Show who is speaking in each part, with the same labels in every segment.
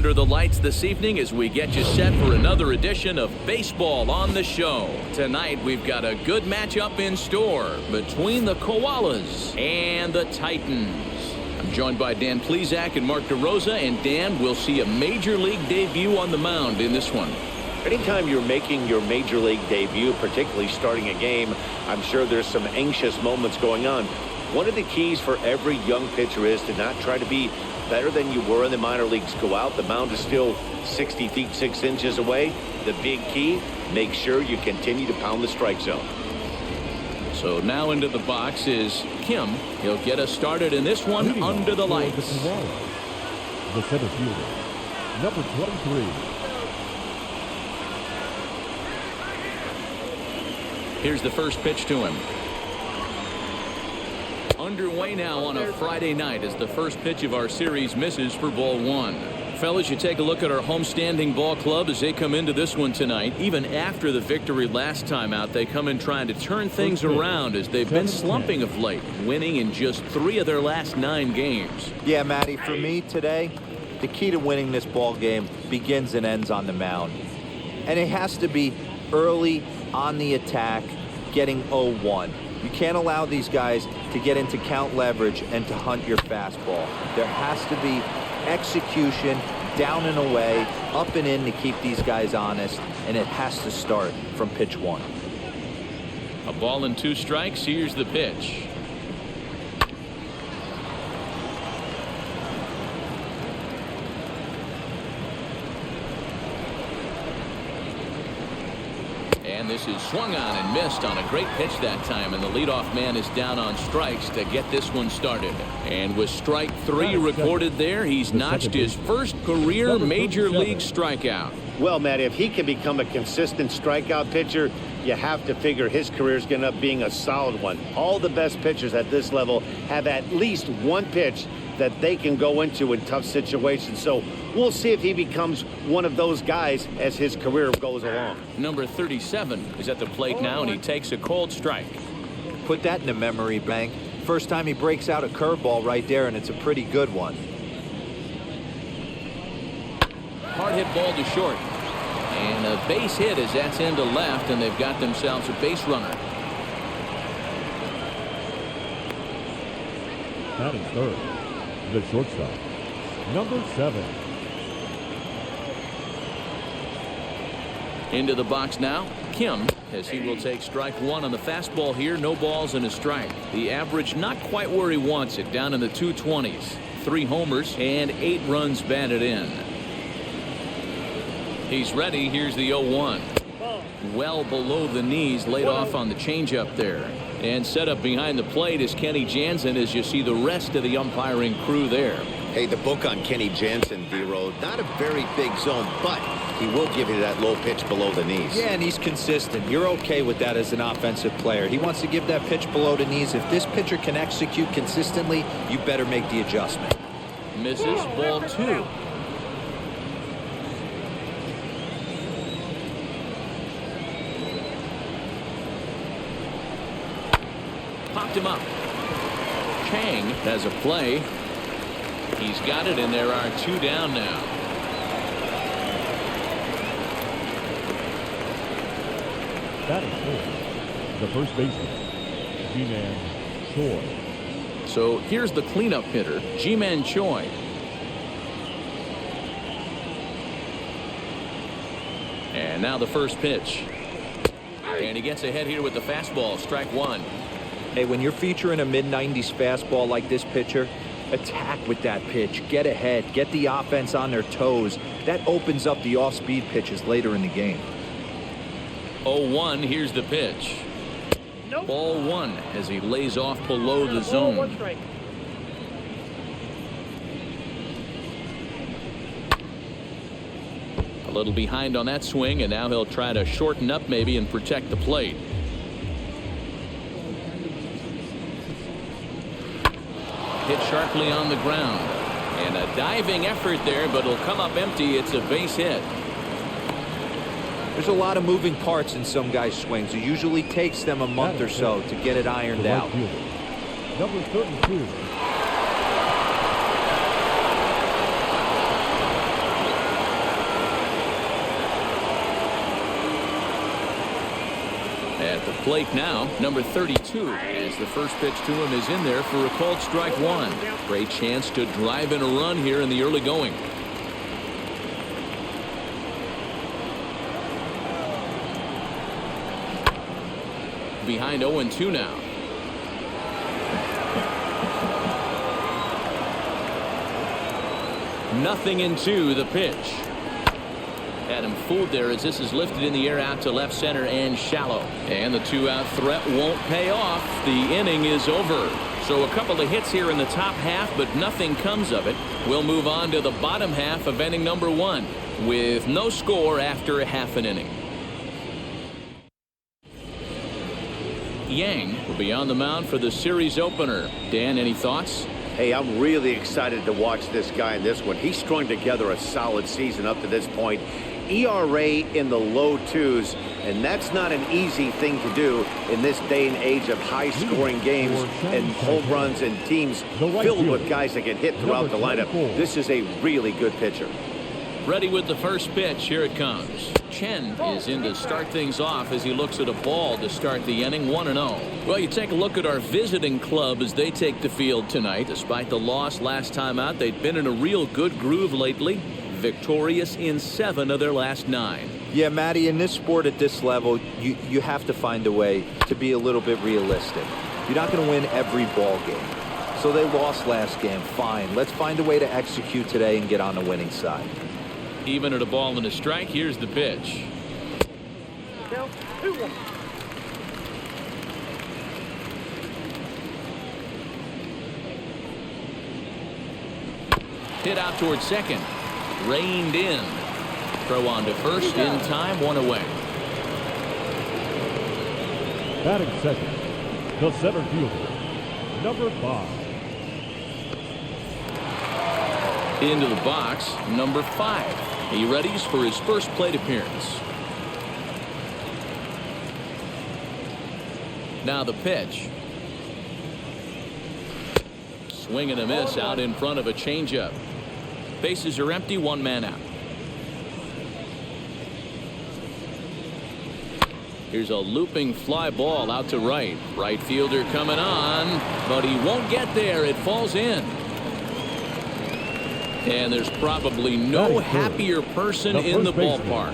Speaker 1: under the lights this evening as we get you set for another edition of Baseball on the Show. Tonight we've got a good matchup in store between the Koalas and the Titans. I'm joined by Dan Plesac and Mark DeRosa, and Dan, we'll see a major league debut on the mound in this one.
Speaker 2: Anytime you're making your major league debut, particularly starting a game, I'm sure there's some anxious moments going on. One of the keys for every young pitcher is to not try to be better than you were in the minor leagues. Go out. The mound is still 60 feet 6 inches away. The big key, make sure you continue to pound the strike zone.
Speaker 1: So now into the box is Kim. He'll get us started in this one under the lights.
Speaker 3: The center fielder, number 23.
Speaker 1: Here's the first pitch to him. Underway now on a Friday night as the first pitch of our series misses for ball one. Fellas, you take a look at our homestanding ball club as they come into this one tonight. Even after the victory last time out, they come in trying to turn things around as they've been slumping of late, winning in just 3 of their last 9 games.
Speaker 4: Yeah, Matty, for me today, the key to winning this ball game begins and ends on the mound. And it has to be early on the attack, getting 0-1. You can't allow these guys to get into count leverage and to hunt your fastball. There has to be execution, down and away, up and in to keep these guys honest, and it has to start from pitch 1.
Speaker 1: A ball and 2 strikes. Here's the pitch. And this is swung on and missed on a great pitch that time, and the leadoff man is down on strikes to get this one started. And with strike 3 recorded there, he's notched his first career major league strikeout.
Speaker 2: Well, Matt, if he can become a consistent strikeout pitcher, you have to figure his career is going to end up being a solid one. All the best pitchers at this level have at least one pitch that they can go into in tough situations. So we'll see if he becomes one of those guys as his career goes along.
Speaker 1: Number 37 is at the plate now, and he takes a cold strike.
Speaker 4: Put that in the memory bank. First time he breaks out a curveball right there, and it's a pretty good one.
Speaker 1: Hard hit ball to short. And a base hit as that's into left, and they've got themselves a base runner.
Speaker 3: Batting third, the shortstop, number 7.
Speaker 1: Into the box now, Kim, as he will take strike 1 on the fastball here. No balls and a strike. The average not quite where he wants it, down in the 220s. 3 homers and 8 runs batted in. He's ready. Here's the 0-1. Well below the knees, laid off on the changeup there. And set up behind the plate is Kenny Jansen as you see the rest of the umpiring crew there.
Speaker 2: Hey, the book on Kenny Jansen, D-Road, not a very big zone, but he will give you that low pitch below the knees.
Speaker 4: Yeah, and he's consistent. You're okay with that as an offensive player. He wants to give that pitch below the knees. If this pitcher can execute consistently, you better make the adjustment.
Speaker 1: Misses, ball 2. Popped him up. Chang has a play. He's got it, and there are 2 down now.
Speaker 3: Batting fourth, the first baseman, Ji-Man Choi.
Speaker 1: So here's the cleanup hitter, Ji-Man Choi. And now the first pitch. And he gets ahead here with the fastball, strike 1.
Speaker 4: Hey, when you're featuring a mid-90s fastball like this pitcher, attack with that pitch. Get ahead. Get the offense on their toes. That opens up the off-speed pitches later in the game.
Speaker 1: 0-1. Here's the pitch. Nope. Ball 1 as he lays off below the zone. A little behind on that swing, and now he'll try to shorten up maybe and protect the plate. Hit sharply on the ground, and a diving effort there, but it'll come up empty. It's a base hit.
Speaker 4: There's a lot of moving parts in some guys' swings. It usually takes them a month or so to get it ironed out.
Speaker 3: Number 32.
Speaker 1: plate now, number 32, as the first pitch to him is in there for a called strike one. Great chance to drive in a run here in the early going. Behind 0-2 now. Nothing in two, the pitch. Had him fooled there as this is lifted in the air out to left center and shallow. And the two-out threat won't pay off. The inning is over. So a couple of hits here in the top half, but nothing comes of it. We'll move on to the bottom half of inning number one with no score after a half an inning. Yang will be on the mound for the series opener. Dan, any thoughts?
Speaker 2: Hey, I'm really excited to watch this guy in this one. He's strung together a solid season up to this point. ERA in the low twos, and that's not an easy thing to do in this day and age of high-scoring games and home runs and teams filled with guys that can hit throughout the lineup. This is a really good pitcher.
Speaker 1: Ready with the first pitch. Here it comes. Chen is in to start things off as he looks at a ball to start the inning. 1-0. Well, you take a look at our visiting club as they take the field tonight. Despite the loss last time out, they've been in a real good groove lately. Victorious in 7 of their last 9.
Speaker 4: Yeah, Matty, in this sport at this level, you have to find a way to be a little bit realistic. You're not going to win every ball game. So they lost last game. Fine. Let's find a way to execute today and get on the winning side.
Speaker 1: Even at a ball and a strike, here's the pitch. Hit out towards second. Reined in. Throw on to first in time, 1 away.
Speaker 3: Batting second, the center fielder, number 5.
Speaker 1: Into the box, number 5. He readies for his first plate appearance. Now the pitch. Swing and a miss out in front of a changeup. Bases are empty, 1 man out. Here's a looping fly ball out to right. Right fielder coming on, but he won't get there. It falls in. And there's probably no happier person in the ballpark.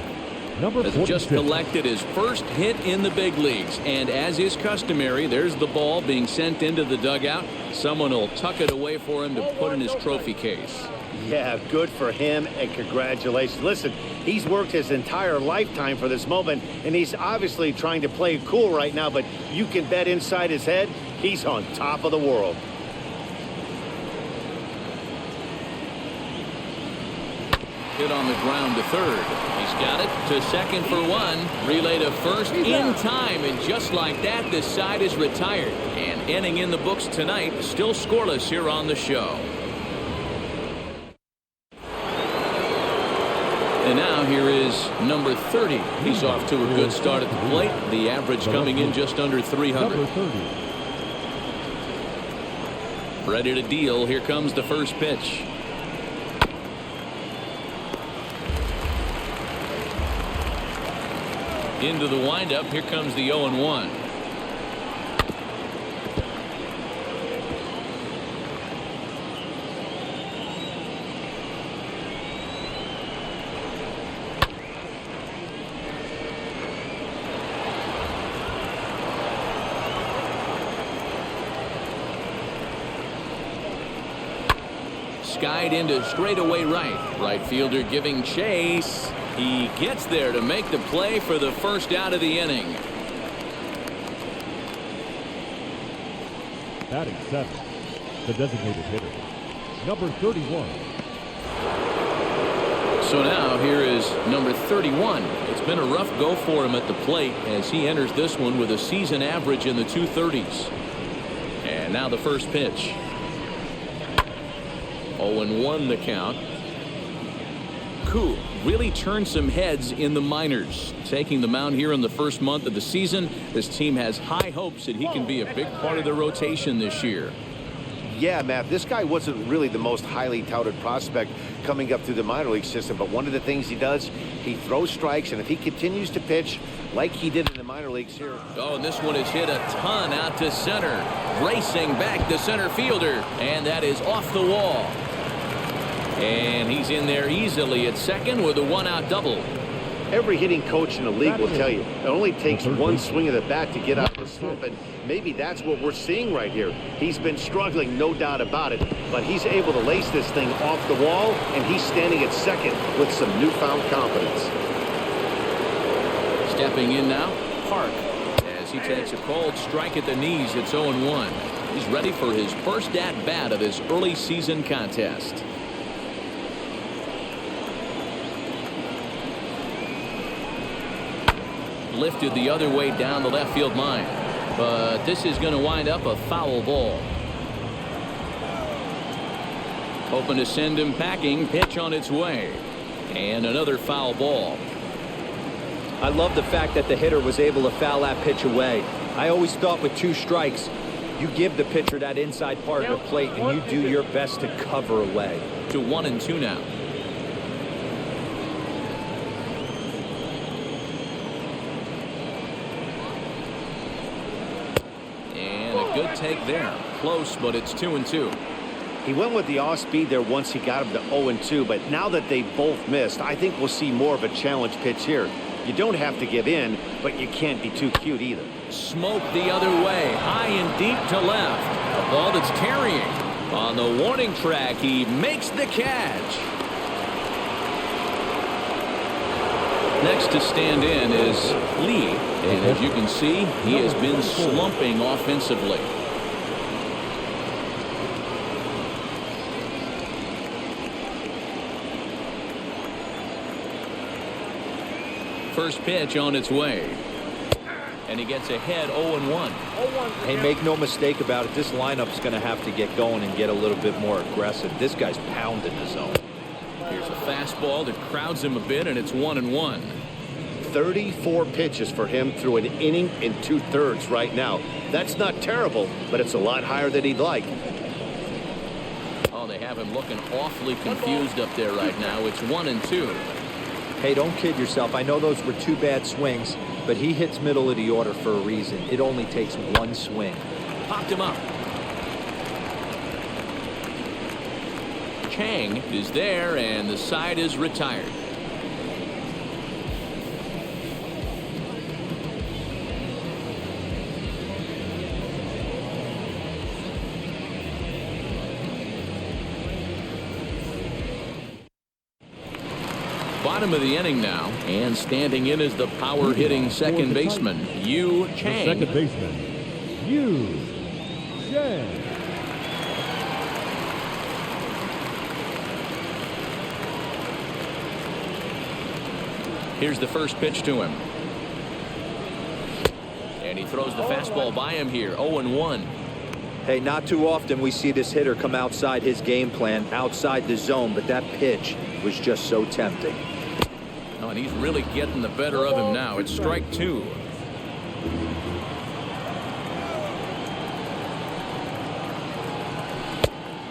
Speaker 1: Has just collected his first hit in the big leagues. And as is customary, there's the ball being sent into the dugout. Someone will tuck it away for him to put in his trophy case.
Speaker 2: Yeah, good for him, and congratulations. Listen, he's worked his entire lifetime for this moment, and he's obviously trying to play cool right now, but you can bet inside his head, he's on top of the world.
Speaker 1: Hit on the ground to third. He's got it to second for 1. Relay to first in time, and just like that, this side is retired. And inning in the books tonight, still scoreless here on the show. And now here is number 30. He's off to a good start at the plate. The average coming in just under 300. Ready to deal. Here comes the first pitch. Into the windup. Here comes the 0-1. Skied into straightaway right. Right fielder giving chase. He gets there to make the play for the first out of the inning.
Speaker 3: Batting 7, the designated hitter, number 31.
Speaker 1: So now here is number 31. It's been a rough go for him at the plate as he enters this one with a season average in the 230s. And now the first pitch. 0-1 the count. Koo really turned some heads in the minors. Taking the mound here in the first month of the season, this team has high hopes that he can be a big part of the rotation this year.
Speaker 2: Yeah, Matt, this guy wasn't really the most highly touted prospect coming up through the minor league system, but one of the things he does, he throws strikes, and if he continues to pitch like he did in the minor leagues here.
Speaker 1: Oh, and this one is hit a ton out to center. Racing back the center fielder, and that is off the wall. And he's in there easily at second with a one-out double.
Speaker 2: Every hitting coach in the league will tell you it only takes one swing of the bat to get out of the slump, and maybe that's what we're seeing right here. He's been struggling, no doubt about it, but he's able to lace this thing off the wall, and he's standing at second with some newfound confidence.
Speaker 1: Stepping in now, Park, as he takes a cold strike at the knees. It's 0-1. He's ready for his first at-bat of this early season contest. Lifted the other way down the left field line, but this is going to wind up a foul ball. Hoping to send him packing. Pitch on its way, and another foul ball.
Speaker 4: I love the fact that the hitter was able to foul that pitch away. I always thought with 2 strikes, you give the pitcher that inside part of the plate and you do your best to cover away.
Speaker 1: To 1-2 now. Good take there. Close, but it's 2-2.
Speaker 2: He went with the off speed there once he got him to 0-2, but now that they both missed, I think we'll see more of a challenge pitch here. You don't have to give in, but you can't be too cute either.
Speaker 1: Smoke the other way, high and deep to left. A ball that's carrying. On the warning track, he makes the catch. Next to stand in is Lee, and as you can see, he has been slumping offensively. First pitch on its way, and he gets ahead 0-1.
Speaker 4: Hey, make no mistake about it, this lineup's going to have to get going and get a little bit more aggressive. This guy's pounding the zone.
Speaker 1: Here's a fastball that crowds him a bit, and it's 1-1.
Speaker 2: 34 pitches for him through an inning and 2/3 right now. That's not terrible, but it's a lot higher than he'd like.
Speaker 1: Oh, they have him looking awfully confused up there right now. It's 1-2.
Speaker 4: Hey, don't kid yourself. I know those were 2 bad swings, but he hits middle of the order for a reason. It only takes 1 swing.
Speaker 1: Popped him up. Chang is there, and the side is retired. Bottom of the inning now, and standing in is the power-hitting second baseman, Yu Chang.
Speaker 3: Second baseman, Yu Chang.
Speaker 1: Here's the first pitch to him. And he throws the fastball by him here, 0-1.
Speaker 4: Hey, not too often we see this hitter come outside his game plan, outside the zone, but that pitch was just so tempting.
Speaker 1: Oh, and he's really getting the better of him now. It's strike 2.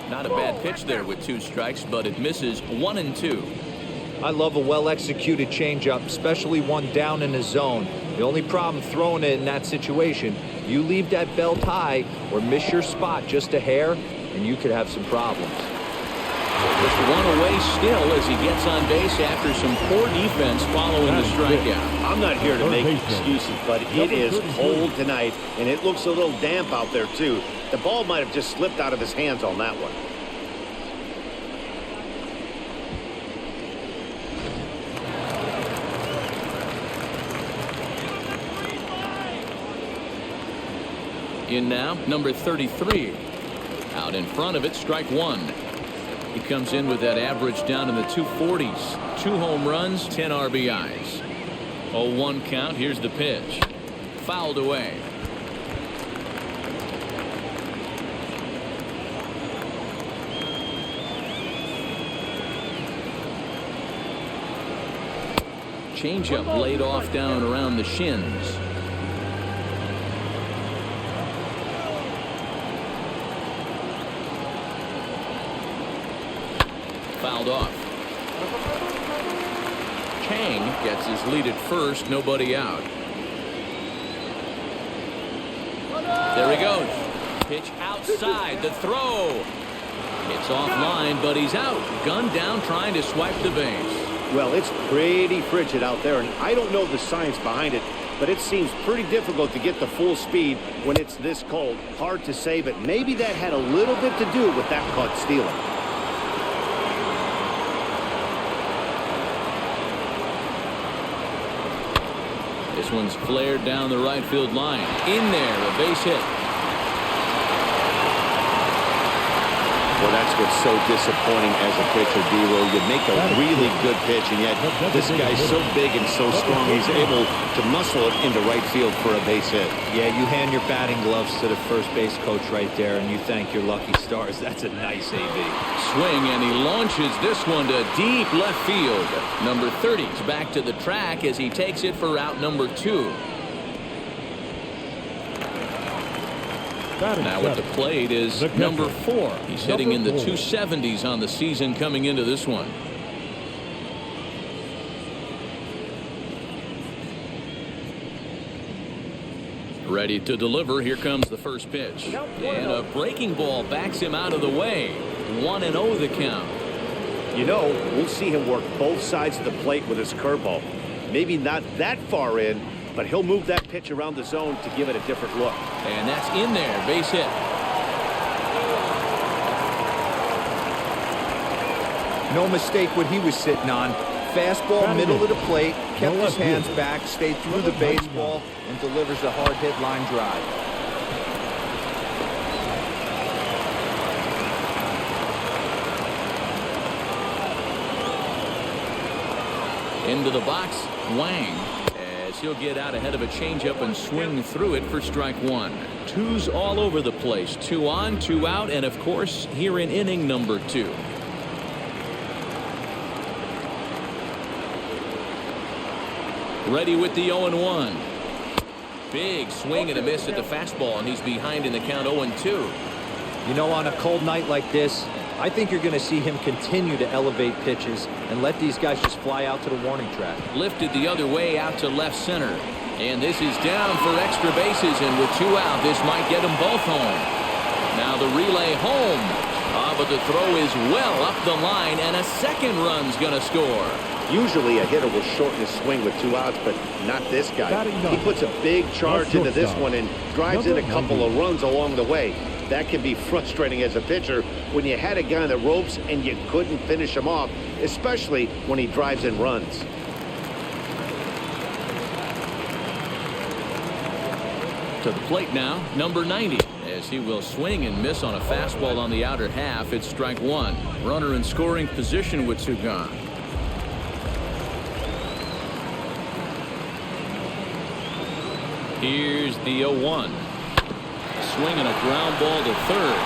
Speaker 1: Not a bad pitch there with 2 strikes, but it misses 1-2.
Speaker 4: I love a well-executed changeup, especially one down in the zone. The only problem throwing it in that situation, you leave that belt high or miss your spot just a hair, and you could have some problems.
Speaker 1: Just one away still as he gets on base after some poor defense following the strikeout.
Speaker 2: I'm not here to make excuses, but it is cold tonight, and it looks a little damp out there, too. The ball might have just slipped out of his hands on that one.
Speaker 1: In now, number 33. Out in front of it, strike 1. He comes in with that average down in the 240s. 2 home runs, 10 RBIs. 0-1 count. Here's the pitch. Fouled away. Changeup laid off down around the shins. fouled off. Chang gets his lead at first, nobody out. There he goes. Pitch outside, the throw. It's offline, but he's out. Gunned down, trying to swipe the base.
Speaker 2: Well, it's pretty frigid out there, and I don't know the science behind it, but it seems pretty difficult to get the full speed when it's this cold. Hard to say, but maybe that had a little bit to do with that caught stealing.
Speaker 1: This one's flared down the right field line. In there, a base hit.
Speaker 2: Well, that's what's so disappointing as a pitcher, D-Roll. You make a really good pitch, and yet this guy's so big and so strong, he's able to muscle it into right field for a base hit.
Speaker 4: Yeah, you hand your batting gloves to the first base coach right there, and you thank your lucky stars. That's a nice AB.
Speaker 1: Swing, and he launches this one to deep left field. Number 30 is back to the track as he takes it for out number 2. Now at the plate is number 4. He's hitting in the 270s on the season coming into this one. Ready to deliver. Here comes the first pitch. And a breaking ball backs him out of the way. 1-0 the count.
Speaker 2: You know, we'll see him work both sides of the plate with his curveball. Maybe not that far in, but he'll move that pitch around the zone to give it a different look.
Speaker 1: And that's in there. Base hit.
Speaker 4: No mistake what he was sitting on. Fastball, middle of the plate, kept his hands back, stayed through the baseball, and delivers a hard hit line drive.
Speaker 1: Into the box, Wang. He'll get out ahead of a changeup and swing through it for strike 1. 2's all over the place. 2 on, 2 out, and of course here in inning number 2. Ready with the 0-1. Big swing and a miss at the fastball, and he's behind in the count 0-2.
Speaker 4: You know, on a cold night like this, I think you're going to see him continue to elevate pitches and let these guys just fly out to the warning track.
Speaker 1: Lifted the other way out to left center. And this is down for extra bases, and with 2 out, this might get them both home. Now the relay home. But the throw is well up the line, and a second run's going to score.
Speaker 2: Usually a hitter will shorten his swing with 2 outs, but not this guy. He puts a big charge into this one and drives in a couple of runs along the way. That can be frustrating as a pitcher when you had a guy on the ropes and you couldn't finish him off, especially when he drives in runs.
Speaker 1: To the plate now, number 90, as he will swing and miss on a fastball on the outer half. It's strike 1. Runner in scoring position with 2 gone. Here's the 0-1. Swinging a ground ball to third.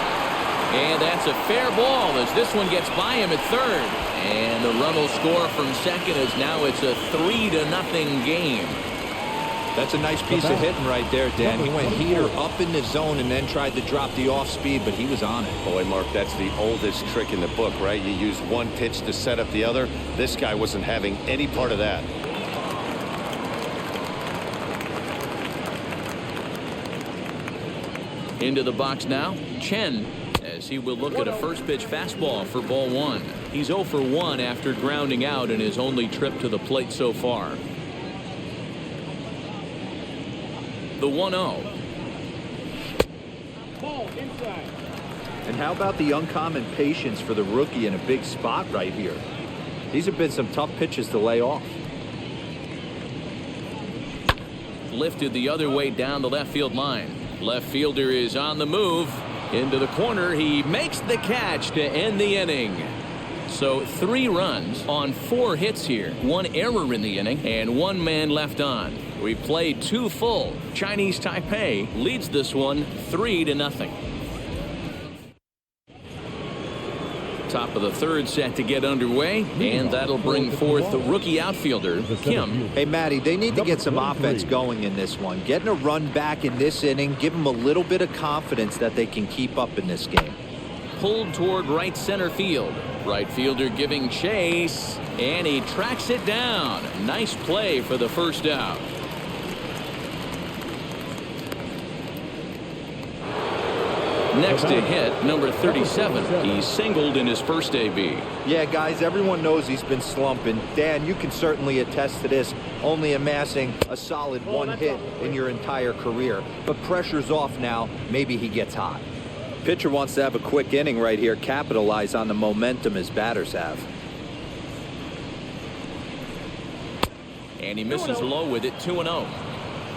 Speaker 1: And that's a fair ball as this one gets by him at third. And the run will score from second as now it's a 3-0 game.
Speaker 4: That's a nice piece of hitting right there, Dan. He went heater up in the zone and then tried to drop the off speed, but he was on it.
Speaker 2: Boy, Mark, that's the oldest trick in the book, right? You use one pitch to set up the other. This guy wasn't having any part of that.
Speaker 1: Into the box now, Chen, as he will look at a first pitch fastball for ball 1. He's 0 for 1 after grounding out in his only trip to the plate so far. The 1-0.
Speaker 4: And how about the uncommon patience for the rookie in a big spot right here? These have been some tough pitches to lay off.
Speaker 1: Lifted the other way down the left field line. Left fielder is on the move. Into the corner. He makes the catch to end the inning. So 3 runs on 4 hits here. 1 error in the inning and 1 man left on. We played 2 full. Chinese Taipei leads this one 3-0. Top of the 3rd set to get underway, and that'll bring forth the rookie outfielder, Kim.
Speaker 4: Hey, Matty, they need to get some offense going in this one. Getting a run back in this inning, give them a little bit of confidence that they can keep up in this game.
Speaker 1: pulled toward right center field. Right fielder giving chase, and he tracks it down. Nice play for the first out. Next to hit, number 37. He's singled in his first AB.
Speaker 4: Yeah, guys, everyone knows he's been slumping. Dan, you can certainly attest to this, only amassing a solid one hit in your entire career. But pressure's off now. Maybe he gets hot. Pitcher wants to have a quick inning right here, capitalize on the momentum his batters have.
Speaker 1: And he misses low with it, 2-0.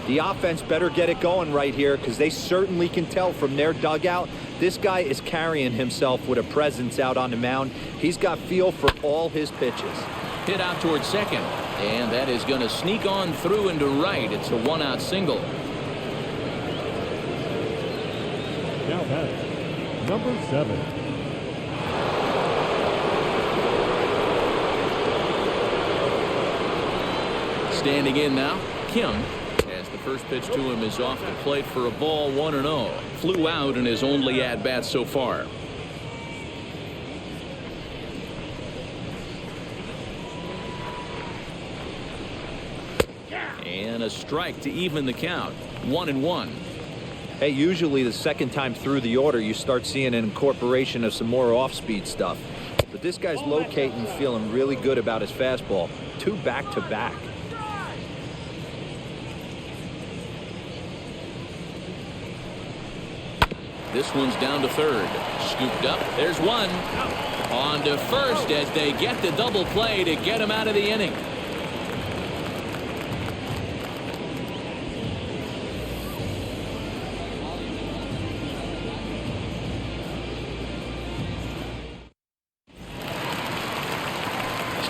Speaker 4: The offense better get it going right here, because they certainly can tell from their dugout this guy is carrying himself with a presence out on the mound. He's got feel for all his pitches.
Speaker 1: Hit out towards second, and that is going to sneak on through into right. It's a one-out single.
Speaker 3: Now batting, number 7.
Speaker 1: Standing in now, Kim. First pitch to him is off the plate for a ball, 1-0. Flew out in his only at-bat so far. And a strike to even the count. 1-1.
Speaker 4: Hey, usually the second time through the order you start seeing an incorporation of some more off-speed stuff. But this guy's locating, feeling really good about his fastball. 2 back-to-back.
Speaker 1: This one's down to third. Scooped up. There's one. On to first as they get the double play to get him out of the inning.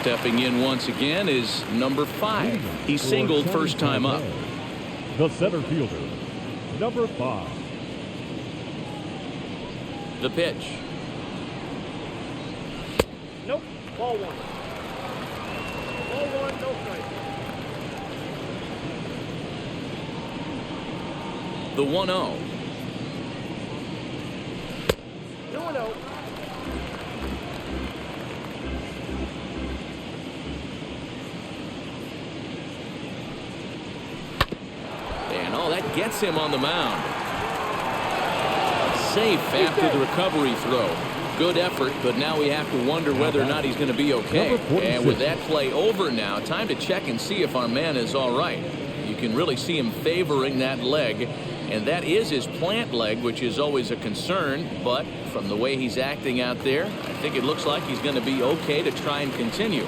Speaker 1: Stepping in once again is number 5. He singled first time up.
Speaker 3: The center fielder, number 5.
Speaker 1: The pitch.
Speaker 5: Nope. Ball 1. Ball 1, no strike.
Speaker 1: The 1-0.
Speaker 5: 2-0.
Speaker 1: And that gets him on the mound. Safe after the recovery throw. Good effort, but now we have to wonder whether or not he's going to be okay. And with that play over now, time to check and see if our man is all right. You can really see him favoring that leg, and that is his plant leg, which is always a concern. But from the way he's acting out there, I think it looks like he's going to be okay to try and continue.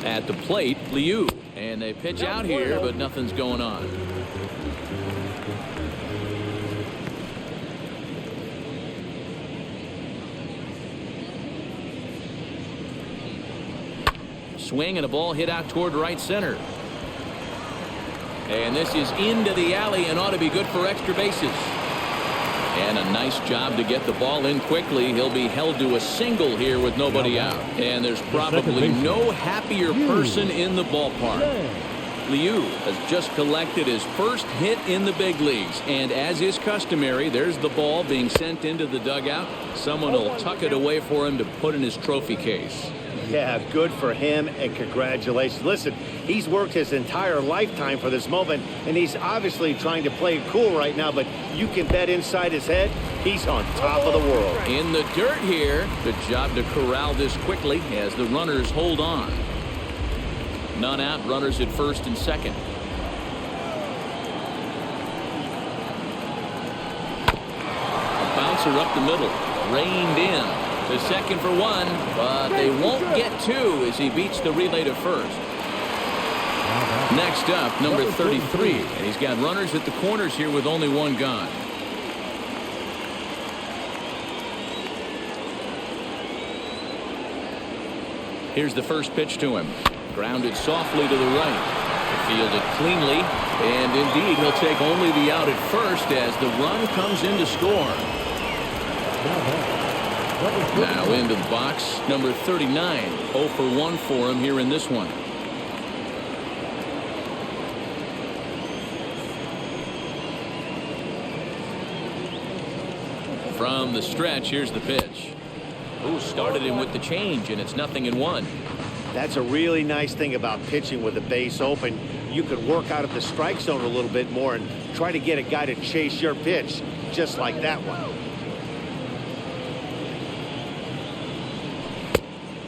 Speaker 1: At the plate, Liu. And they pitch out here, but nothing's going on. Swing and a ball hit out toward right center. And this is into the alley and ought to be good for extra bases. And a nice job to get the ball in quickly. He'll be held to a single here with nobody out. And there's probably no happier person in the ballpark. Liu has just collected his first hit in the big leagues. And as is customary, there's the ball being sent into the dugout. Someone will tuck it away for him to put in his trophy case.
Speaker 2: Yeah, good for him, and congratulations. Listen, he's worked his entire lifetime for this moment, and he's obviously trying to play it cool right now, but you can bet inside his head, he's on top of the world.
Speaker 1: In the dirt here. Good job to corral this quickly as the runners hold on. None out, runners at first and second. A bouncer up the middle, reined in. To second for one, but they won't get two as he beats the relay to first. Next up, number 33, and he's got runners at the corners here with only one gone. Here's the first pitch to him. Grounded softly to the right. Fielded cleanly, and indeed he'll take only the out at first as the run comes in to score. Now into the box, number 39. 0 for 1 for him here in this one. From the stretch, here's the pitch. Ooh, started him with the change, and it's 0-1.
Speaker 2: That's a really nice thing about pitching with the base open. You could work out of the strike zone a little bit more and try to get a guy to chase your pitch, just like that one.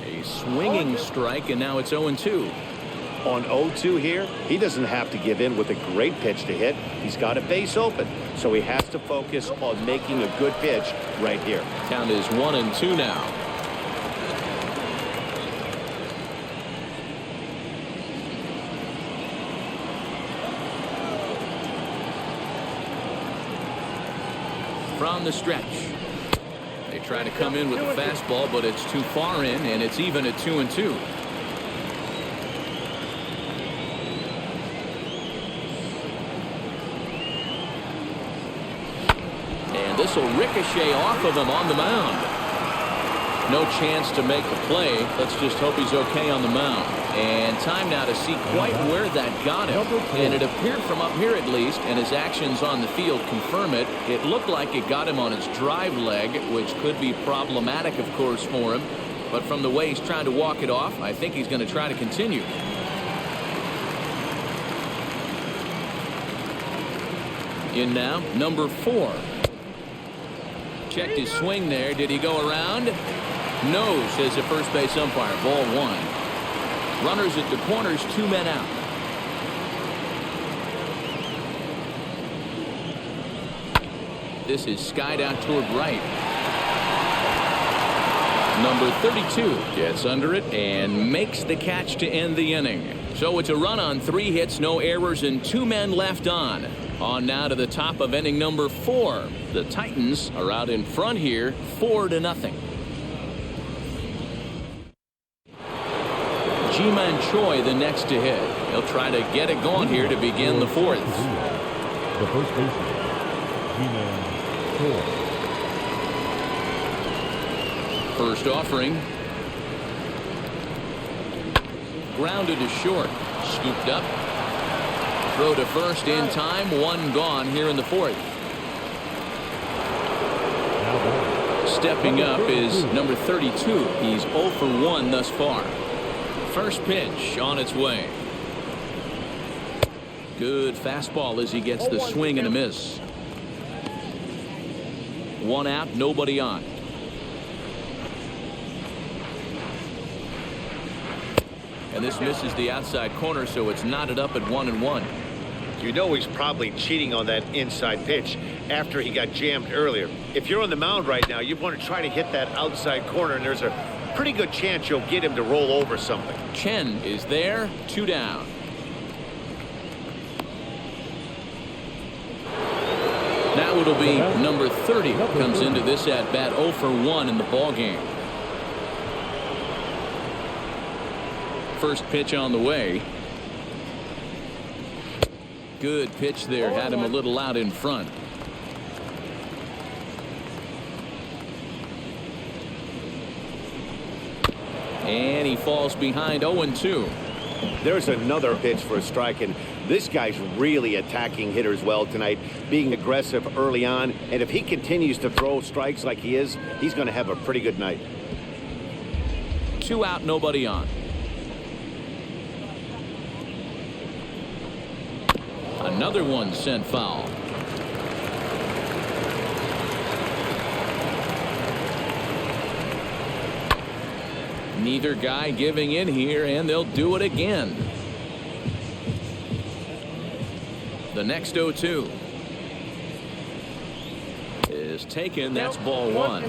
Speaker 1: A swinging strike, and now it's 0-2.
Speaker 2: On 0-2 here, he doesn't have to give in with a great pitch to hit. He's got a base open, so he has to focus on making a good pitch right here.
Speaker 1: Count is 1-2 now. From the stretch. They try to come in with the fastball, but it's too far in, and it's even at 2-2. And this will ricochet off of him on the mound. No chance to make the play. Let's just hope he's okay on the mound. And time now to see quite where that got him. And it appeared from up here at least, and his actions on the field confirm it. It looked like it got him on his drive leg, which could be problematic, of course, for him. But from the way he's trying to walk it off, I think he's going to try to continue. In now, number 4. Checked his swing there. Did he go around? No, says the first base umpire. Ball 1. Runners at the corners, 2 men out. This is skied out toward right. Number 32 gets under it and makes the catch to end the inning. So it's a run on 3 hits, no errors, and 2 men left on. On now to the top of inning number 4. The Titans are out in front here, 4-0. Ji-Man Choi the next to hit. He'll try to get it going here to begin the 4th.
Speaker 3: The first baseman, Ji-Man Choi.
Speaker 1: First offering. Grounded to short. Scooped up. Throw to first in time. 1 gone here in the 4th. Stepping up is number 32. He's 0 for 1 thus far. First pitch on its way. Good fastball as he gets the swing and a miss. 1 out, nobody on. And this misses the outside corner, so it's knotted up at 1-1.
Speaker 2: You know he's probably cheating on that inside pitch after he got jammed earlier. If you're on the mound right now, you want to try to hit that outside corner, and there's a pretty good chance you'll get him to roll over something.
Speaker 1: Chen is there, 2 down. Now it'll be number 30 comes into this at bat, 0 for 1 in the ball game. First pitch on the way. Good pitch there, had him a little out in front. And he falls behind, 0-2.
Speaker 2: There's another pitch for a strike, and this guy's really attacking hitters well tonight, being aggressive early on, and if he continues to throw strikes like he is, he's going to have a pretty good night.
Speaker 1: 2 out, nobody on. Another one sent foul. Neither guy giving in here, and they'll do it again. The next 0-2 is taken. That's ball 1.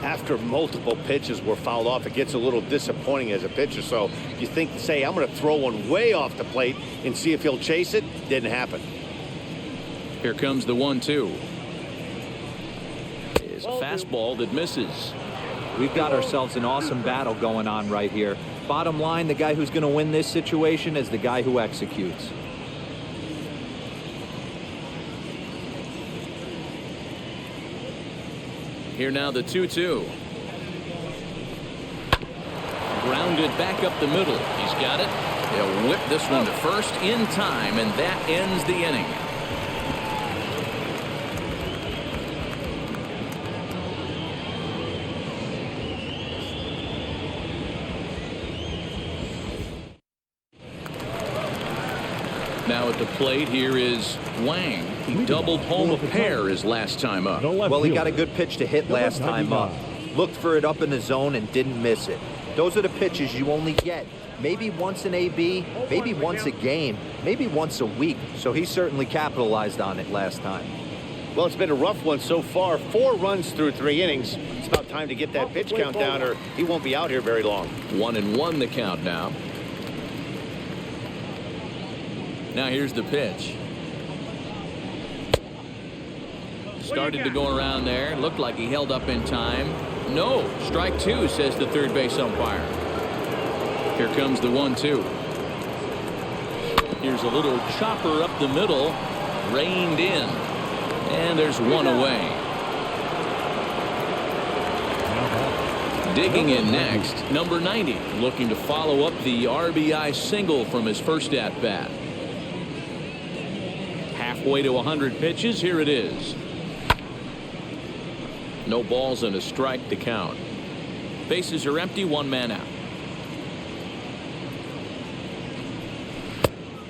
Speaker 2: After multiple pitches were fouled off, it gets a little disappointing as a pitcher. So you think, say, I'm going to throw one way off the plate and see if he'll chase it. Didn't happen.
Speaker 1: Here comes the 1-2. Is a fastball that misses.
Speaker 4: We've got ourselves an awesome battle going on right here. Bottom line, the guy who's going to win this situation is the guy who executes.
Speaker 1: Here now the 2-2. Grounded back up the middle. He's got it. He'll whip this one to first in time, and that ends the inning. Now at the plate, here is Wang. He doubled home a pair his last time up.
Speaker 4: Well, he got a good pitch to hit last time up. Looked for it up in the zone and didn't miss it. Those are the pitches you only get maybe once in AB, maybe once a game, maybe once a week. So he certainly capitalized on it last time.
Speaker 2: Well, it's been a rough one so far. 4 runs through 3 innings. It's about time to get that pitch count down, or he won't be out here very long.
Speaker 1: 1-1 the count now. Now here's the pitch. Started to go around there. Looked like he held up in time. No, strike 2, says the third base umpire. Here comes the 1-2. Here's a little chopper up the middle, reined in, and there's one away. Digging in next, number 90, looking to follow up the RBI single from his first at bat. Halfway to 100 pitches. Here it is. No balls and a strike to count. Bases are empty, 1 man out.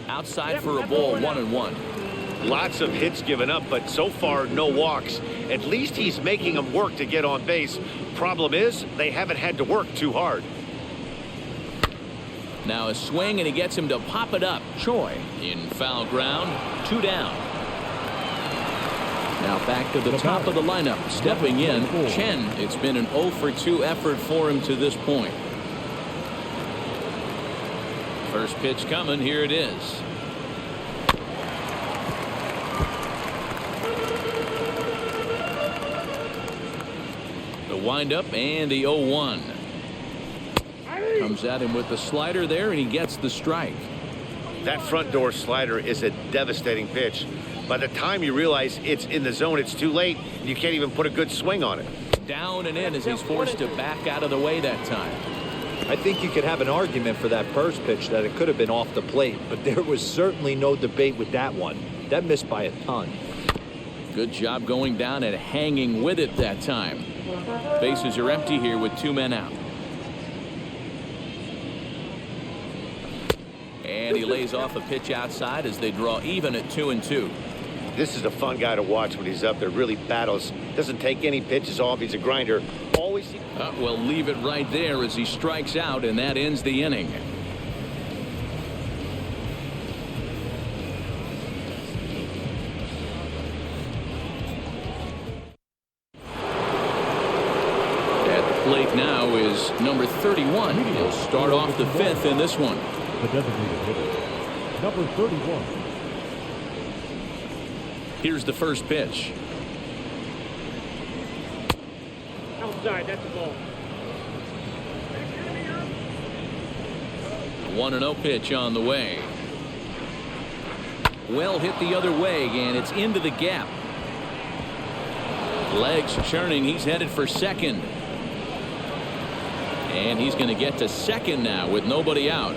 Speaker 1: Outside for a ball, 1-1.
Speaker 2: Lots of hits given up, but so far no walks. At least he's making them work to get on base. Problem is, they haven't had to work too hard.
Speaker 1: Now a swing, and he gets him to pop it up. Choi in foul ground, 2 down. Now back to the top of the lineup. Stepping in, Chen. It's been an 0-for-2 effort for him to this point. First pitch coming. Here it is. The windup and the 0-1. Comes at him with the slider there, and he gets the strike.
Speaker 2: That front door slider is a devastating pitch. By the time you realize it's in the zone, it's too late. You can't even put a good swing on it.
Speaker 1: Down and in as he's forced to back out of the way that time.
Speaker 4: I think you could have an argument for that first pitch that it could have been off the plate, but there was certainly no debate with that one. That missed by a ton.
Speaker 1: Good job going down and hanging with it that time. Bases are empty here with 2 men out. And he lays off a pitch outside as they draw even at 2-2.
Speaker 2: This is a fun guy to watch when he's up there. Really battles. Doesn't take any pitches off. He's a grinder. Always.
Speaker 1: Well, leave it right there as he strikes out, and that ends the inning. At the plate now is number 31. He'll start off the 5th in this one.
Speaker 3: The designated hitter, number 31.
Speaker 1: Here's the first pitch.
Speaker 5: Outside, that's a ball.
Speaker 1: 1-0 pitch on the way. Well hit the other way, and it's into the gap. Legs churning. He's headed for second. And he's going to get to second now with nobody out.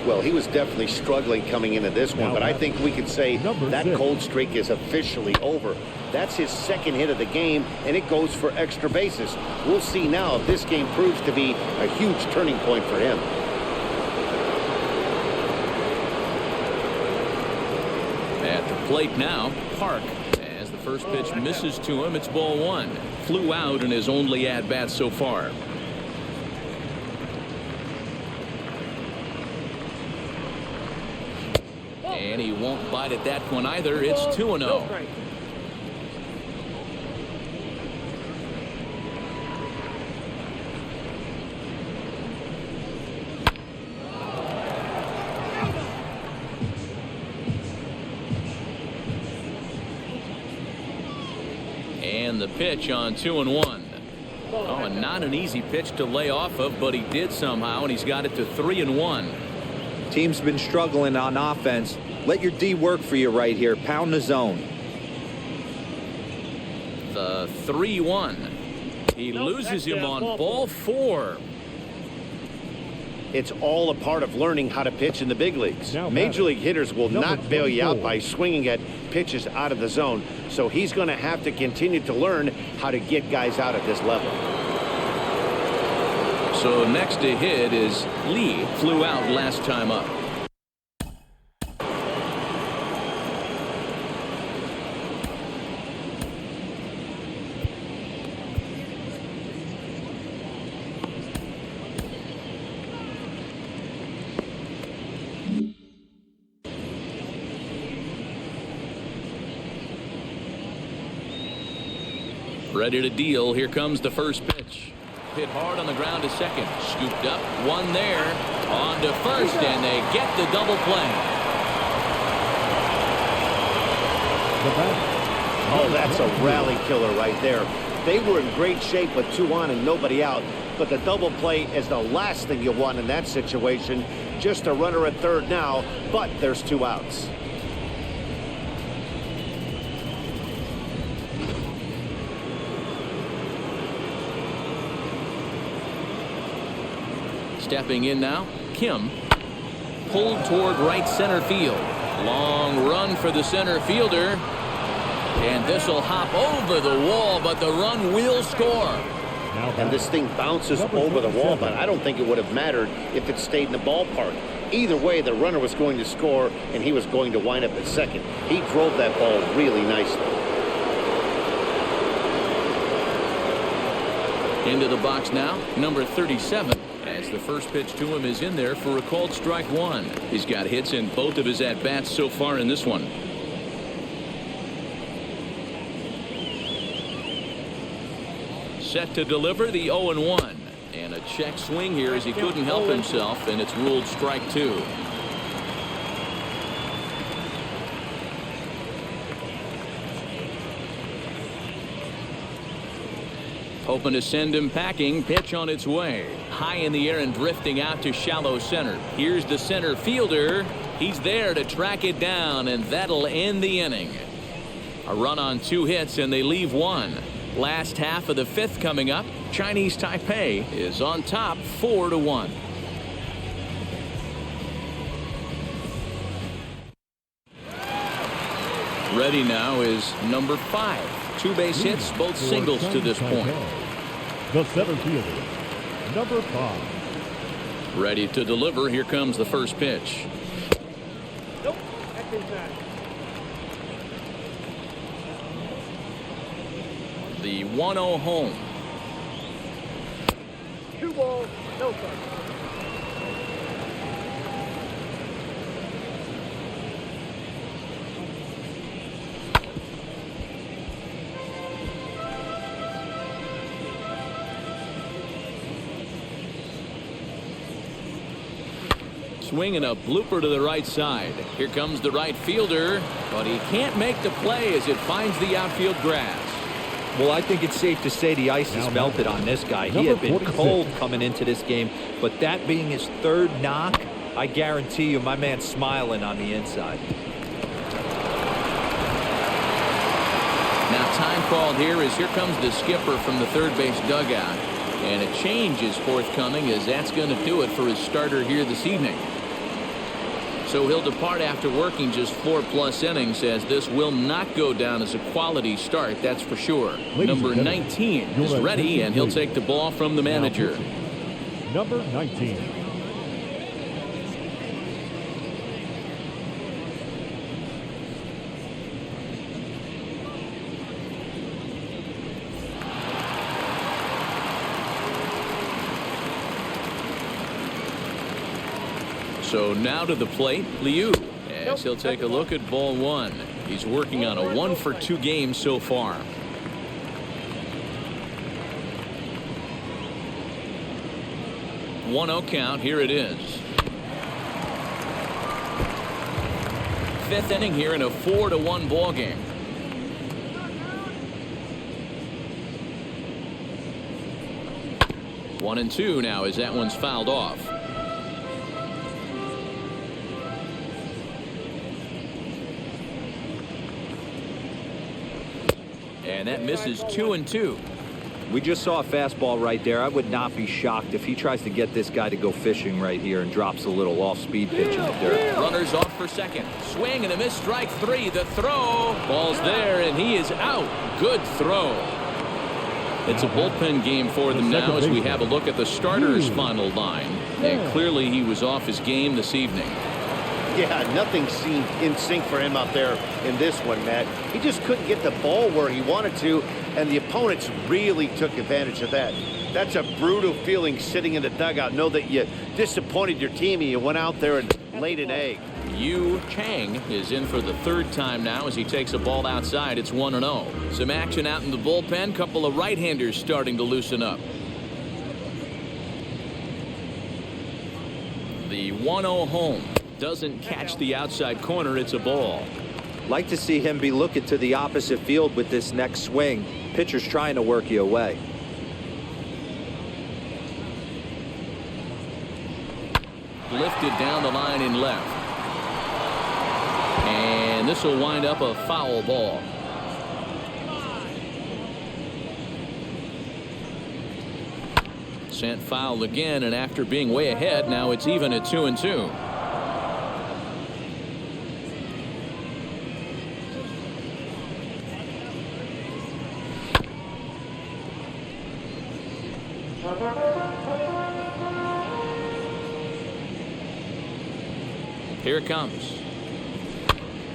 Speaker 2: Well, he was definitely struggling coming into this one, but I think we could say that cold streak is officially over. That's his second hit of the game, and it goes for extra bases. We'll see now if this game proves to be a huge turning point for him.
Speaker 1: At the plate now, Park. As the first pitch misses to him, it's ball 1. Flew out in his only at-bat so far. And he won't bite at that one either. It's 2-0. And the pitch on 2-1. Oh, and not an easy pitch to lay off of, but he did somehow, and he's got it to 3-1.
Speaker 4: Team's been struggling on offense. Let your D work for you right here. Pound the zone.
Speaker 1: The 3-1. He loses him on ball 4.
Speaker 2: It's all a part of learning how to pitch in the big leagues. Major league hitters will not bail you out by swinging at pitches out of the zone. So he's going to have to continue to learn how to get guys out at this level.
Speaker 1: So next to hit is Lee. Flew out last time up. Ready to deal. Here comes the first pitch. Hit hard on the ground to second. Scooped up. One there. On to first, and they get the double play.
Speaker 2: Oh, that's a rally killer right there. They were in great shape with 2 on and nobody out. But the double play is the last thing you want in that situation. Just a runner at third now, but there's 2 outs.
Speaker 1: Stepping in now, Kim. Pulled toward right center field. Long run for the center fielder. And this will hop over the wall, but the run will score.
Speaker 2: And this thing bounces over the wall, but I don't think it would have mattered if it stayed in the ballpark. Either way, the runner was going to score, and he was going to wind up at second. He drove that ball really nicely.
Speaker 1: Into the box now, number 37. As the first pitch to him is in there for a called strike 1. He's got hits in both of his at-bats so far in this one. Set to deliver the 0-1. And a check swing here as he couldn't help himself, and it's ruled strike 2. Hoping to send him packing. Pitch on its way. High in the air and drifting out to shallow center. Here's the center fielder. He's there to track it down, and that'll end the inning. A run on 2 hits, and they leave 1. Last half of the 5th coming up. Chinese Taipei is on top 4-1. Ready now is number 5. 2 base hits, both singles to this point.
Speaker 3: The center fielder, number 5.
Speaker 1: Ready to deliver. Here comes the first pitch.
Speaker 5: Nope. That's inside.
Speaker 1: The 1-0 home.
Speaker 5: 2 balls, no strikes.
Speaker 1: Swinging a blooper to the right side. Here comes the right fielder, but he can't make the play as it finds the outfield grass.
Speaker 4: Well, I think it's safe to say the ice is melted on this guy. He had been cold coming into this game, but that being his 3rd knock, I guarantee you my man's smiling on the inside.
Speaker 1: Now time called here as here comes the skipper from the third base dugout. And a change is forthcoming as that's going to do it for his starter here this evening. So he'll depart after working just 4+ innings, as this will not go down as a quality start, that's for sure. Number 19 is ready, and he'll take the ball from the manager.
Speaker 3: Number 19.
Speaker 1: So now to the plate, Liu, as he'll take a look at ball 1. He's working on a 1-for-2 game so far. One-0 count. Here it is. 5th inning here in a 4-1 ball game. One and 2 now as that one's fouled off. And that misses 2-2.
Speaker 4: We just saw a fastball right there. I would not be shocked if he tries to get this guy to go fishing right here and drops a little off-speed pitch in the dirt.
Speaker 1: Runners off for second. Swing and a miss. Strike 3. The throw. Ball's there, and he is out. Good throw. It's a bullpen game for them now as we have a look at the starter's final line. And clearly he was off his game this evening.
Speaker 2: Yeah, nothing seemed in sync for him out there in this one, Matt. He just couldn't get the ball where he wanted to, and the opponents really took advantage of that. That's a brutal feeling sitting in the dugout. Know that you disappointed your team and you went out there and laid an egg.
Speaker 1: Yu Chang is in for the third time now as he takes a ball outside. It's 1-0. Some action out in the bullpen. Couple of right-handers starting to loosen up. The 1-0 home doesn't catch the outside corner. It's a ball.
Speaker 4: Like to see him be looking to the opposite field with this next swing. Pitcher's trying to work you away.
Speaker 1: Lifted down the line in left. And this will wind up a foul ball. Sent foul again, and after being way ahead, now it's even at 2-2. Here it comes.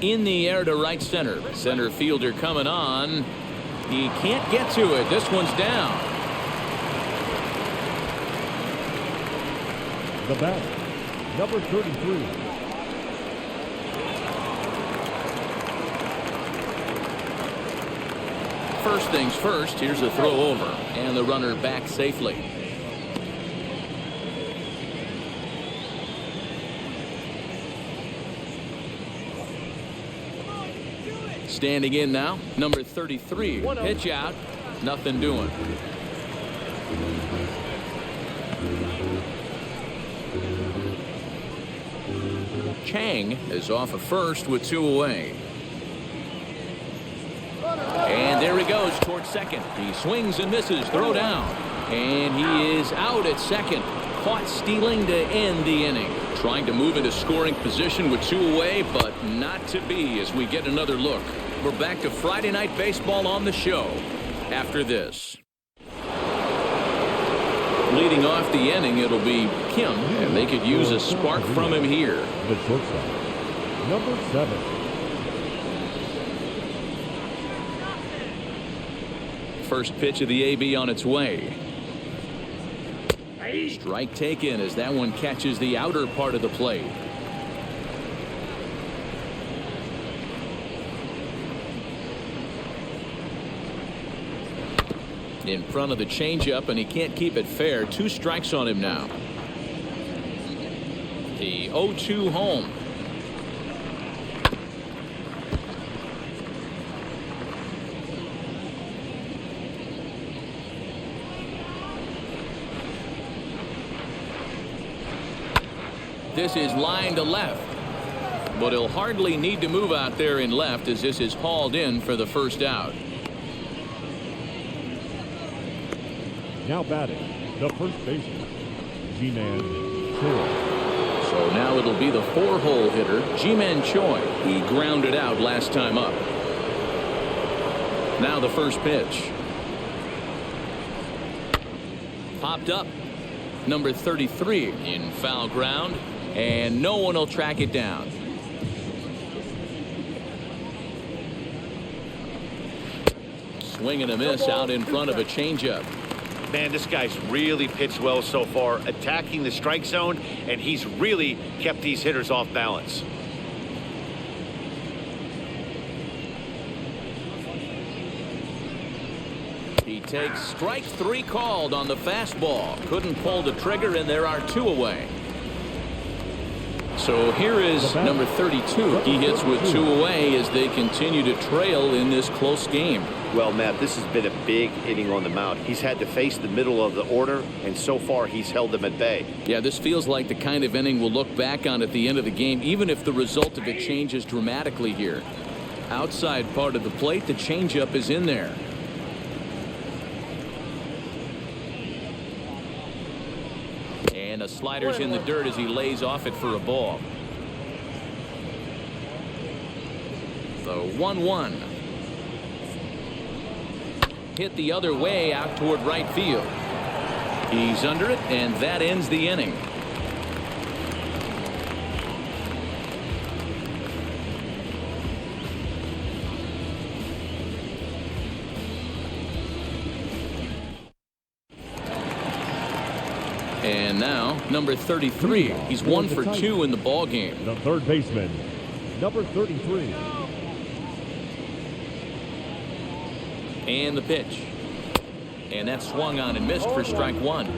Speaker 1: In the air to right center. Center fielder coming on. He can't get to it. This one's down.
Speaker 3: The batter, number 33.
Speaker 1: First things first, here's a throw over, and the runner back safely. Standing in now, number 33. Pitch out, nothing doing. Chang is off of first with 2 away. And there he goes towards second. He swings and misses. Throw down. And he is out at second. Caught stealing to end the inning. Trying to move into scoring position with 2 away, but not to be as we get another look. We're back to Friday Night Baseball on the show after this. Leading off the inning, it'll be Kim, and they could use a spark from him here.
Speaker 3: The shortstop, number 7.
Speaker 1: First pitch of the AB on its way. Strike taken as that one catches the outer part of the plate. In front of the changeup, and he can't keep it fair. 2 strikes on him now. The 0-2 home. This is line to left, but he'll hardly need to move out there in left as this is hauled in for the first out.
Speaker 3: Now batting, the first baseman, Ji-Man Choi.
Speaker 1: So now it'll be the 4-hole hitter, Ji-Man Choi. He grounded out last time up. Now the first pitch. Popped up. Number 33 in foul ground, and no one will track it down. Swing and a miss out in front of a changeup.
Speaker 2: Man, this guy's really pitched well so far, attacking the strike zone, and he's really kept these hitters off balance.
Speaker 1: He takes strike 3 called on the fastball. Couldn't pull the trigger, and there are 2 away. So here is number 32. He hits with 2 away as they continue to trail in this close game.
Speaker 2: Well, Matt, this has been a big inning on the mound. He's had to face the middle of the order, and so far he's held them at bay.
Speaker 1: Yeah, this feels like the kind of inning we'll look back on at the end of the game, even if the result of it changes dramatically here. Outside part of the plate, the changeup is in there. And a slider's in the dirt as he lays off it for a ball. The 1-1. Hit the other way out toward right field. He's under it, and that ends the inning. And now number 33. He's 1 for 2 in the ball game.
Speaker 3: The third baseman, number 33.
Speaker 1: And the pitch. And that swung on and missed for strike one.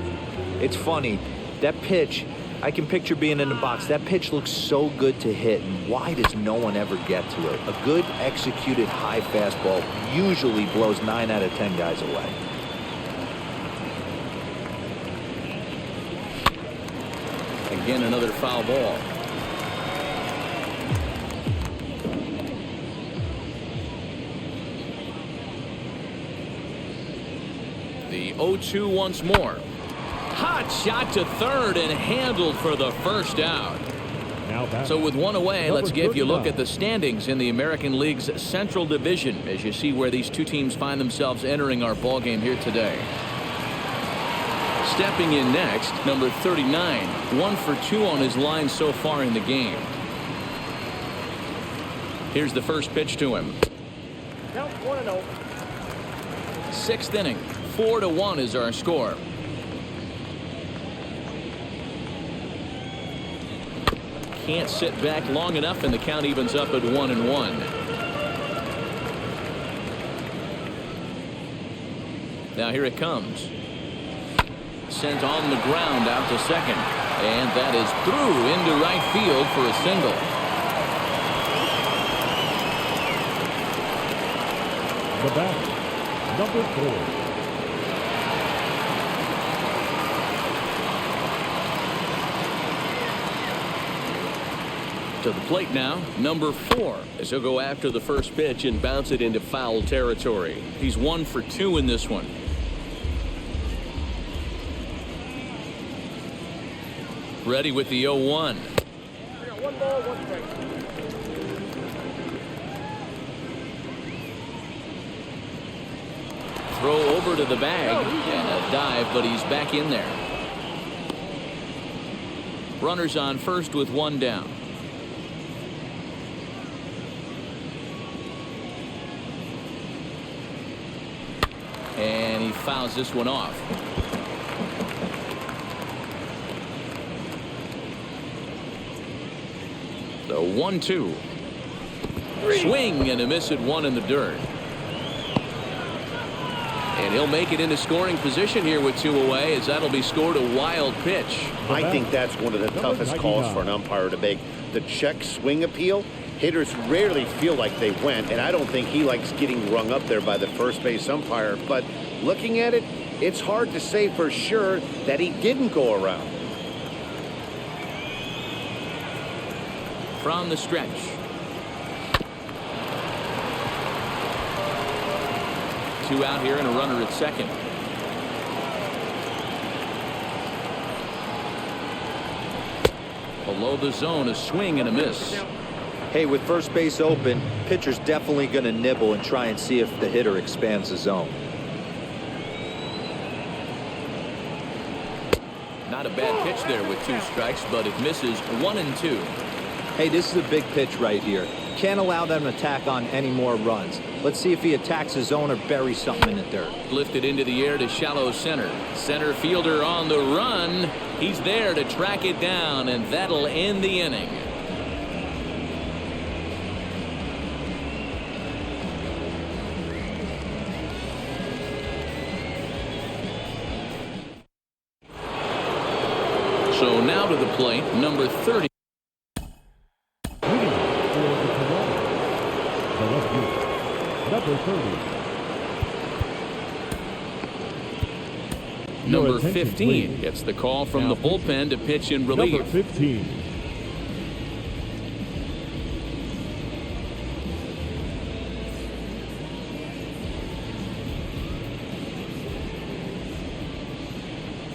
Speaker 4: It's funny, that pitch, I can picture being in the box. That pitch looks so good to hit, and why does no one ever get to it? A good executed high fastball usually blows 9 out of 10 guys away.
Speaker 1: Again, another foul ball. The 0-2 once more. Hot shot to third and handled for the first out. So with one away, let's give you a look at the standings in the American League's Central Division as you see where these two teams find themselves entering our ball game here today. Stepping in next, number 39, 1 for 2 on his line so far in the game. Here's the first pitch to him.
Speaker 5: Count 1-0.
Speaker 1: 6th inning, 4-1 is our score. Can't sit back long enough, and the count evens up at 1-1. Now here it comes. Sent on the ground out to second, and that is through into right field for a single.
Speaker 3: The batter, number 4.
Speaker 1: To the plate now, number 4, as he'll go after the first pitch and bounce it into foul territory. He's 1 for 2 in this one. Ready with the 0-1.
Speaker 5: We got 1 ball, 1 strike.
Speaker 1: Throw over to the bag and a dive, but he's back in there. Runners on first with 1 down. And he fouls this one off. The 1-2. Swing and a miss at 1 in the dirt. And he'll make it into scoring position here with 2 away, as that'll be scored a wild pitch.
Speaker 2: I think that's one of the toughest calls for an umpire to make. The check swing appeal. Hitters rarely feel like they went, and I don't think he likes getting rung up there by the first base umpire. But looking at it, it's hard to say for sure that he didn't go around.
Speaker 1: From the stretch. Two out here and a runner at second. Below the zone, a swing and a miss.
Speaker 4: Hey, with first base open, pitcher's definitely going to nibble and try and see if the hitter expands the zone.
Speaker 1: Not a bad pitch there with 2 strikes, but it misses 1-2.
Speaker 4: Hey, this is a big pitch right here. Can't allow them to tack on any more runs. Let's see if he attacks his zone or buries something in the dirt.
Speaker 1: Lifted into the air to shallow center. Center fielder on the run. He's there to track it down, and that'll end the inning. So now to the plate, number 30.
Speaker 3: Number 30.
Speaker 1: Number 15 gets the call from the bullpen to pitch in relief.
Speaker 3: Number 15.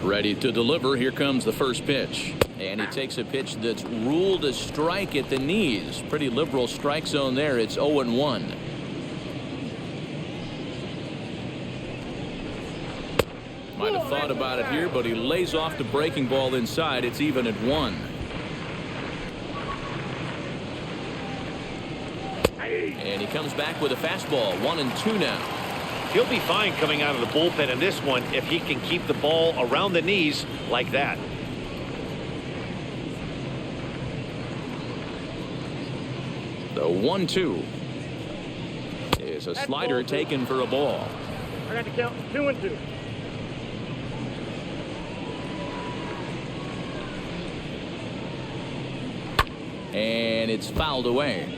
Speaker 1: Ready to deliver. Here comes the first pitch. And he takes a pitch that's ruled a strike at the knees. Pretty liberal strike zone there. It's 0-1. Might have thought about it here, but he lays off the breaking ball inside. It's even at 1. And he comes back with a fastball. 1-2 now.
Speaker 2: He'll be fine coming out of the bullpen in this one if he can keep the ball around the knees like that.
Speaker 1: The 1-2 is a slider taken for a ball.
Speaker 5: I got to count 2-2.
Speaker 1: And it's fouled away.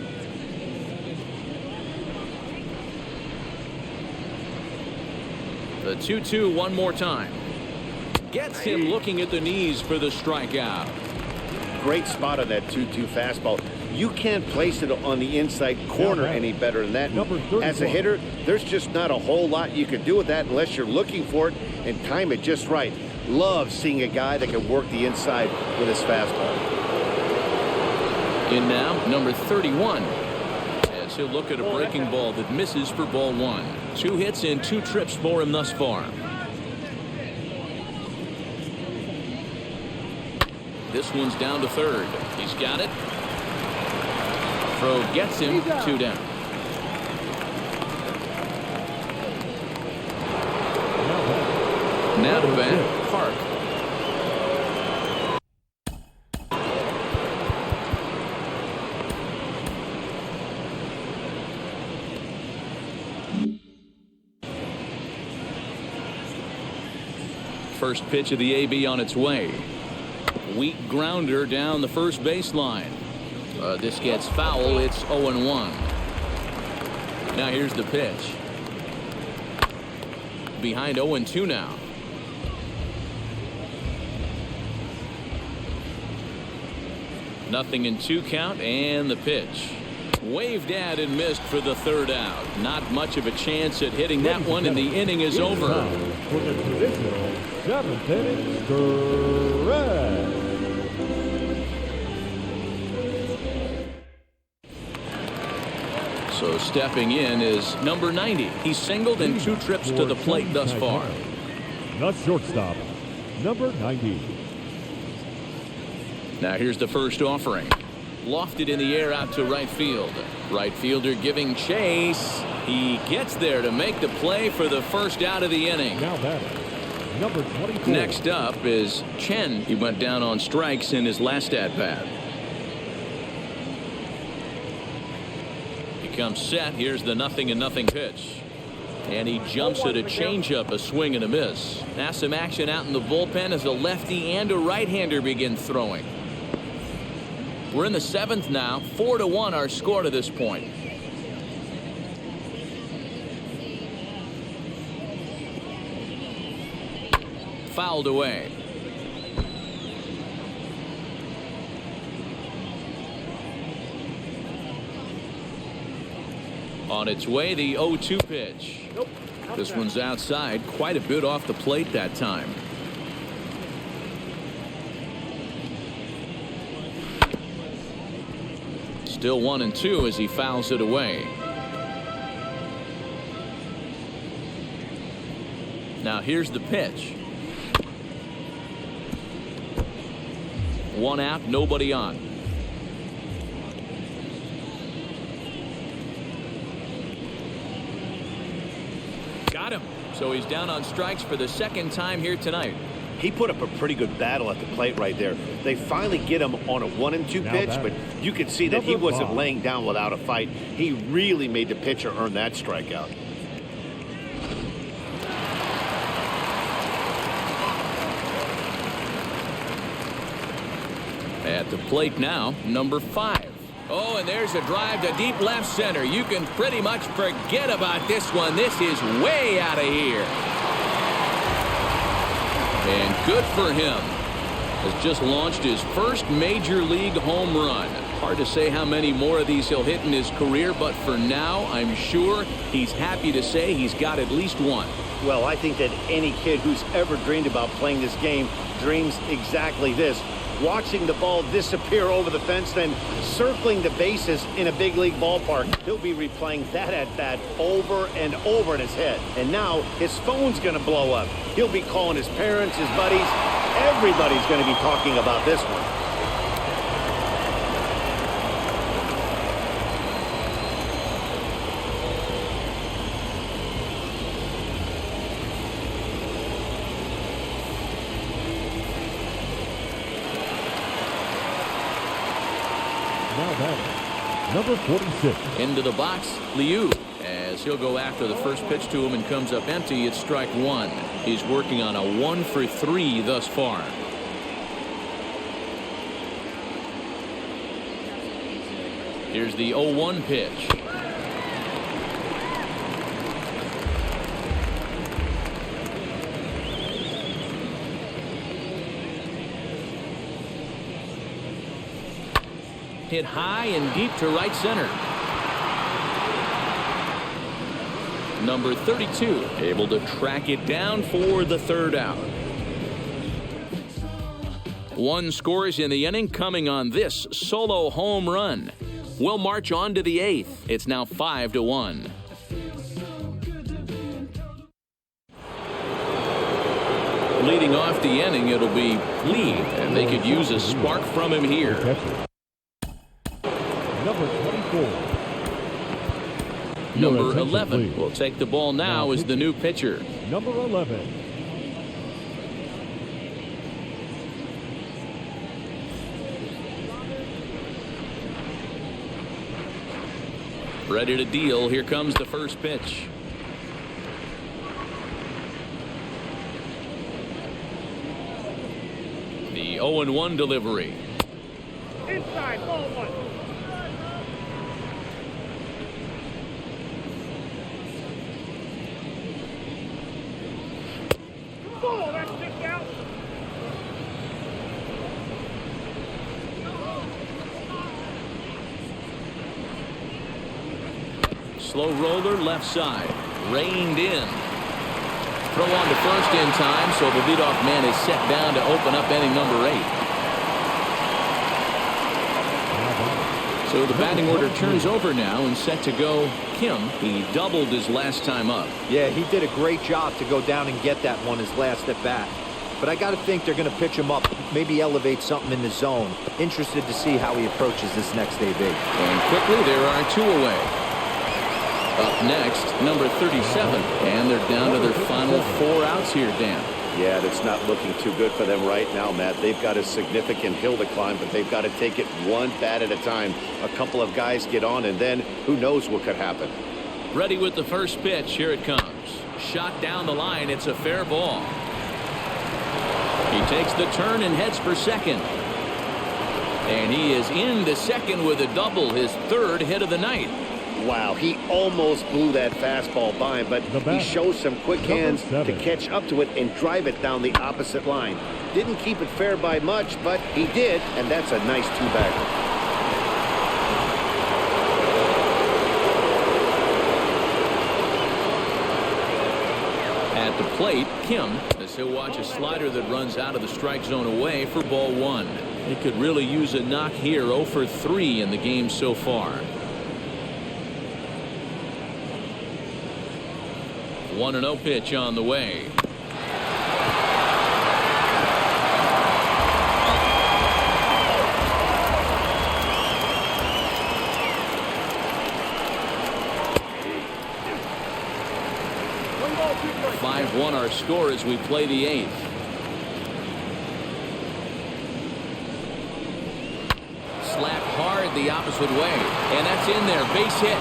Speaker 1: The 2-2 one more time. Gets him looking at the knees for the strikeout.
Speaker 2: Great spot on that 2-2 fastball. You can't place it on the inside corner any better than that. As a hitter, there's just not a whole lot you can do with that unless you're looking for it and time it just right. Love seeing a guy that can work the inside with his fastball.
Speaker 1: In now, number 31. As he'll look at a breaking ball that misses for ball 1. 2 hits and 2 trips for him thus far. This one's down to third. He's got it. Throw gets him 2 down. Now to bat, Park. First pitch of the AB on its way. Weak grounder down the first baseline. This gets foul. It's 0-1. Now here's the pitch. Behind 0-2 now. Nothing in 2 count, and the pitch. Waved at and missed for the 3rd out. Not much of a chance at hitting that one, and the inning is over.
Speaker 3: For the traditional 7th inning stretch.
Speaker 1: So stepping in is number 90. He's singled in 2 trips to the plate thus far.
Speaker 3: The shortstop, number 90.
Speaker 1: Now here's the first offering. Lofted in the air out to right field. Right fielder giving chase. He gets there to make the play for the first out of the inning.
Speaker 3: Now batting, number 24.
Speaker 1: Next up is Chen. He went down on strikes in his last at-bat. Comes set. Here's the 0-0 pitch, and he jumps at a changeup, a swing and a miss. Now some action out in the bullpen as a lefty and a right-hander begin throwing. We're in the 7th now. 4-1 our score to this point. Fouled away. On its way, the 0-2 pitch. This one's outside, quite a bit off the plate that time. Still 1-2 as he fouls it away. Now here's the pitch. 1 out, nobody on. Got him. So he's down on strikes for the 2nd time here tonight.
Speaker 2: He put up a pretty good battle at the plate right there. They finally get him on a 1-2 pitch, but you could see that he wasn't laying down without a fight. He really made the pitcher earn that strikeout.
Speaker 1: At the plate now, number 5. Oh, and there's a drive to deep left center. You can pretty much forget about this one. This is way out of here. And good for him. Has just launched his first major league home run. Hard to say how many more of these he'll hit in his career, but for now, I'm sure he's happy to say he's got at least one.
Speaker 2: Well, I think that any kid who's ever dreamed about playing this game dreams exactly this. Watching the ball disappear over the fence, then circling the bases in a big league ballpark. He'll be replaying that at bat over and over in his head. And now his phone's going to blow up. He'll be calling his parents, his buddies. Everybody's going to be talking about this one.
Speaker 3: Now batting, number 46.
Speaker 1: Into the box, Liu, as he'll go after the first pitch to him and comes up empty. It's strike one. He's working on a 1-for-3 thus far. Here's the 0-1 pitch. Hit high and deep to right center. Number 32 able to track it down for the third out. One scores in the inning coming on this solo home run. We'll march on to the eighth. It's now 5-1. Leading off the inning, it'll be Lee, and they could use a spark from him here.
Speaker 3: Number 24.
Speaker 1: Number 11 will take the ball now as the new pitcher.
Speaker 3: Number 11.
Speaker 1: Ready to deal. Here comes the first pitch. The 0-1 delivery.
Speaker 5: Inside, ball one. Ball, that's kicked out.
Speaker 1: Slow roller left side. Reined in. Throw on to first in time, so the leadoff man is set down to open up inning number 8. So the batting order turns over now and set to go Kim. He doubled his last time up.
Speaker 4: Yeah, he did a great job to go down and get that one his last at bat. But I got to think they're going to pitch him up, maybe elevate something in the zone. Interested to see how he approaches this next AB.
Speaker 1: And quickly, there are 2 away. Up next, number 37. And they're down to their final 4 outs here, Dan.
Speaker 2: Yeah, that's not looking too good for them right now, Matt. They've got a significant hill to climb, but they've got to take it one bat at a time. A couple of guys get on, and then who knows what could happen.
Speaker 1: Ready with the first pitch. Here it comes. Shot down the line. It's a fair ball. He takes the turn and heads for second. And he is into second with a double, his 3rd hit of the night.
Speaker 2: Wow, he almost blew that fastball by him, but he shows some quick hands to catch up to it and drive it down the opposite line. Didn't keep it fair by much, but he did, and that's a nice 2-bagger.
Speaker 1: At the plate, Kim, as he'll watch a slider that runs out of the strike zone away for ball 1. He could really use a knock here. 0 for 3 in the game so far. 1-0 pitch on the way.
Speaker 5: One ball, 2 strikes.
Speaker 1: 5-1 our score as we play the 8th. Slap hard the opposite way, and that's in there. Base hit.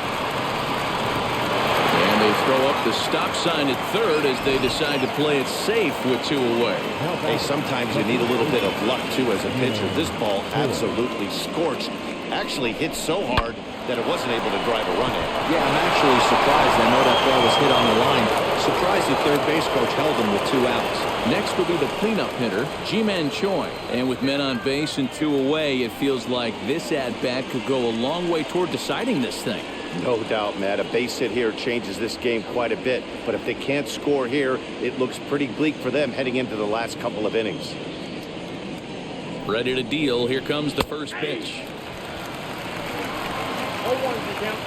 Speaker 1: They throw up the stop sign at 3rd as they decide to play it safe with 2 away.
Speaker 2: Hey, sometimes you need a little bit of luck, too, as a pitcher. This ball absolutely scorched. Actually hit so hard that it wasn't able to drive a run in.
Speaker 4: Yeah, I'm actually surprised. I know that ball was hit on the line. Surprised the third base coach held him with 2 outs.
Speaker 1: Next will be the cleanup hitter, Ji-Man Choi. And with men on base and 2 away, it feels like this at-bat could go a long way toward deciding this thing.
Speaker 2: No doubt, Matt. A base hit here changes this game quite a bit. But if they can't score here, it looks pretty bleak for them heading into the last couple of innings.
Speaker 1: Ready to deal. Here comes the first pitch.
Speaker 5: 0-1 is the count.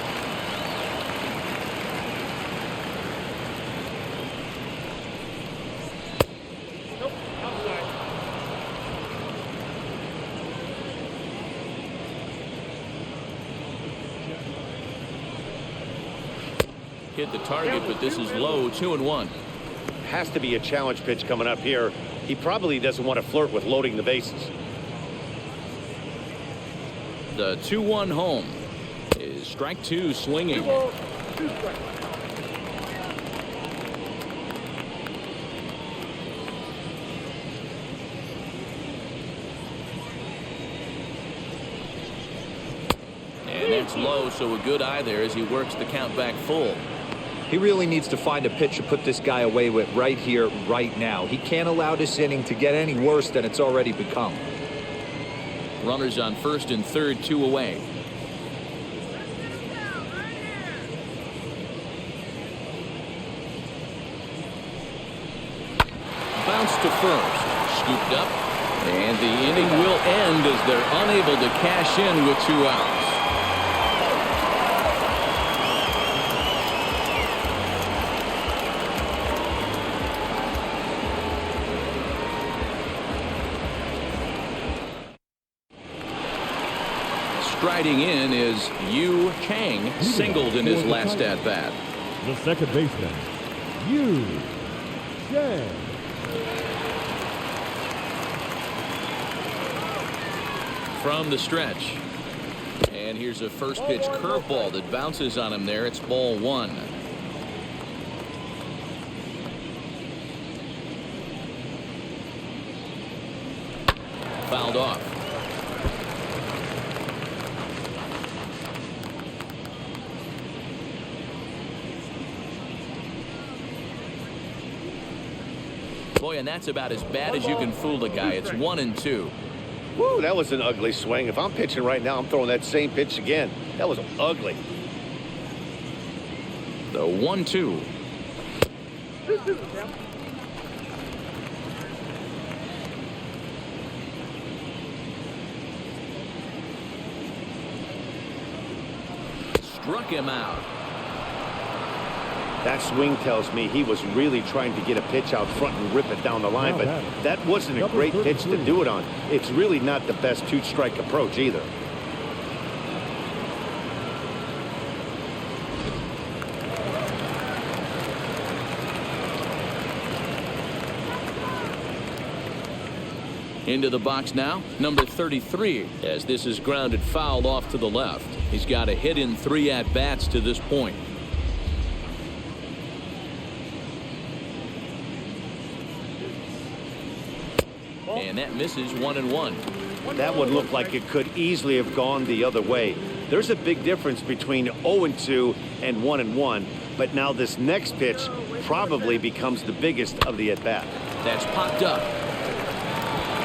Speaker 5: Nope, outside.
Speaker 1: Hit the target, but this is low. 2-1.
Speaker 2: Has to be a challenge pitch coming up here. He probably doesn't want to flirt with loading the bases.
Speaker 1: The 2-1 home is strike 2 swinging.
Speaker 5: 2 balls, 2 strikes.
Speaker 1: And that's low, so a good eye there as he works the count back full.
Speaker 4: He really needs to find a pitch to put this guy away with right here, right now. He can't allow this inning to get any worse than it's already become.
Speaker 1: Runners on first and third, 2 away. Bounce to first, scooped up, and the inning will end as they're unable to cash in with 2 outs. Striding in is Yu Chang, singled in his last at bat.
Speaker 3: The second baseman, Yu Chang.
Speaker 1: From the stretch. And here's a first pitch curveball that bounces on him there. It's ball 1. Fouled off. Boy, and that's about as bad as you can fool a guy. It's 1-2.
Speaker 2: Woo, that was an ugly swing. If I'm pitching right now, I'm throwing that same pitch again. That was ugly.
Speaker 1: The 1-2. Struck him out.
Speaker 2: That swing tells me he was really trying to get a pitch out front and rip it down the line, but that wasn't a great pitch to do it on. It's really not the best 2-strike approach either.
Speaker 1: Into the box now, number 33, as this is grounded foul off to the left. He's got a hit in 3 at-bats to this point. And that misses 1-1.
Speaker 2: That one looked like it could easily have gone the other way. There's a big difference between 0-2 and 1-1, but now this next pitch probably becomes the biggest of the at-bat.
Speaker 1: That's popped up.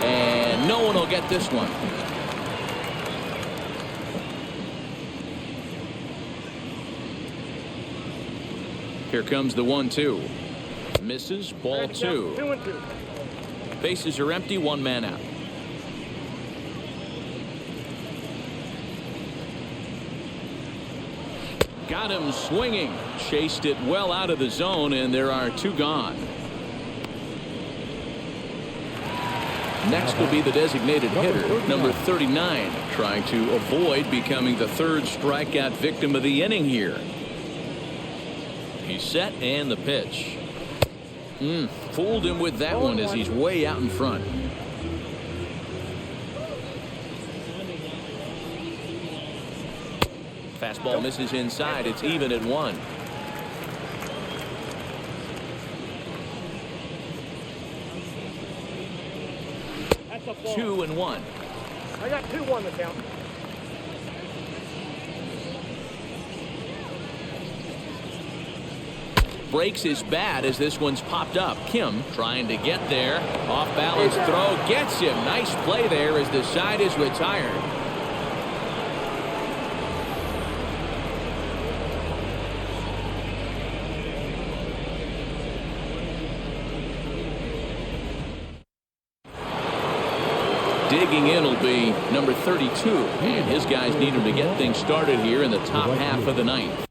Speaker 1: And no one will get this one. Here comes the 1-2. Misses, ball 2.
Speaker 5: 2-2.
Speaker 1: Bases are empty, 1 man out. Got him swinging. Chased it well out of the zone, and there are 2 gone. Next will be the designated hitter, number 39, trying to avoid becoming the 3rd strikeout victim of the inning here. He's set, and the pitch. Fooled him with that one as he's way out in front. Fastball misses inside. It's even at 1.
Speaker 5: That's a ball.
Speaker 1: 2-1.
Speaker 5: I got 2 on the count.
Speaker 1: Breaks his bat as this one's popped up. Kim trying to get there. Off balance throw gets him. Nice play there as the side is retired. Digging in will be number 32, and his guys need him to get things started here in the top half of the 9th.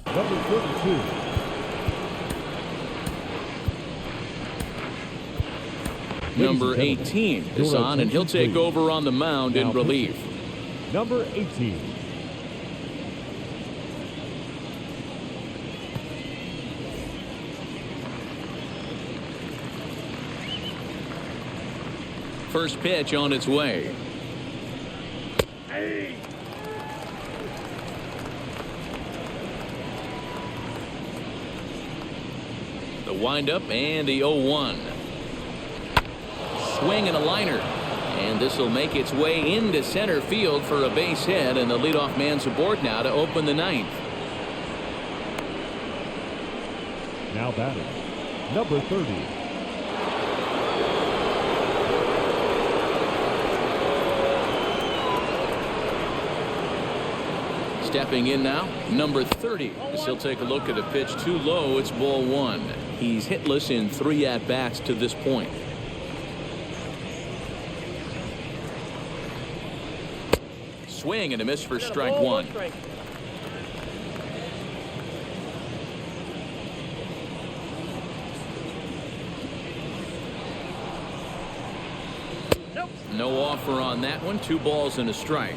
Speaker 3: Number 32.
Speaker 1: Number 18 is on, and he'll take over on the mound in relief.
Speaker 3: Number 18.
Speaker 1: First pitch on its way. The windup and the 0-1. Swing and a liner. And this will make its way into center field for a base hit, and the leadoff man's aboard now to open the ninth.
Speaker 3: Now batting, number 30.
Speaker 1: Stepping in now, number 30. As he'll take a look at a pitch too low. It's ball one. He's hitless in 3 at-bats to this point. Swing and a miss for strike one. No offer on that one. 2 balls and a strike.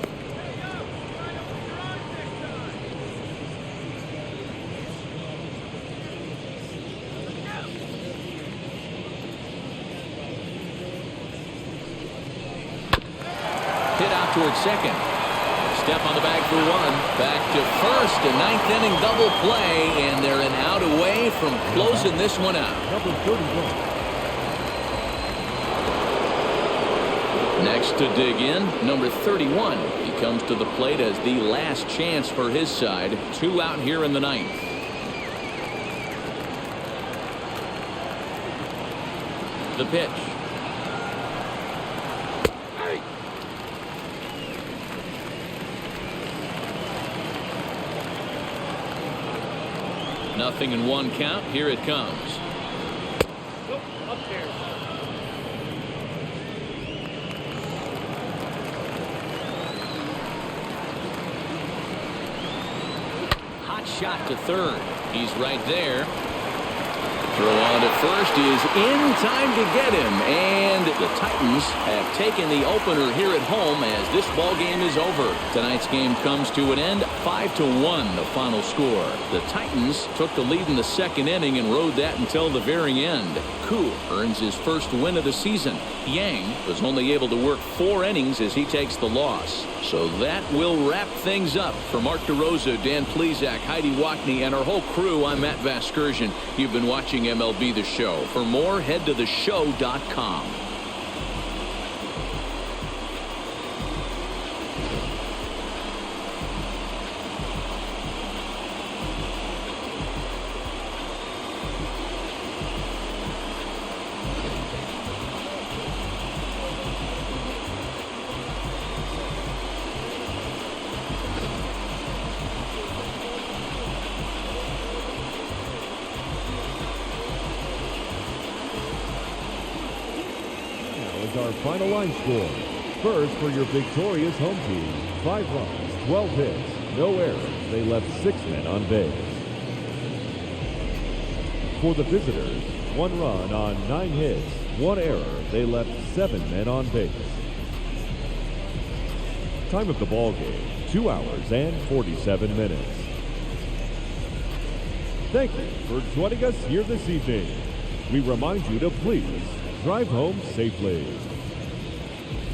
Speaker 1: Hit out towards second. Step on the bag for 1. Back to first. A 9th inning double play, and they're an out away from closing this one out.
Speaker 3: Number 31.
Speaker 1: Next to dig in, number 31. He comes to the plate as the last chance for his side. 2 out here in the 9th. The pitch. Nothing in 1 count. Here it comes.
Speaker 5: Upstairs.
Speaker 1: Hot shot to third. He's right there. Throw on to first is in time to get him, and the Titans have taken the opener here at home as this ball game is over. Tonight's game comes to an end, 5-1 the final score. The Titans took the lead in the 2nd inning and rode that until the very end. Koo earns his first win of the season. Yang was only able to work 4 innings as he takes the loss. So that will wrap things up. For Mark DeRosa, Dan Plesac, Heidi Watney, and our whole crew, I'm Matt Vasgersian. You've been watching MLB The Show. For more, head to theshow.com.
Speaker 3: Our final line score. First for your victorious home team, 5 runs, 12 hits, no errors. They left 6 men on base. For the visitors, 1 run on 9 hits, 1 error. They left 7 men on base. Time of the ball game, 2 hours and 47 minutes. Thank you for joining us here this evening. We remind you to please drive home safely.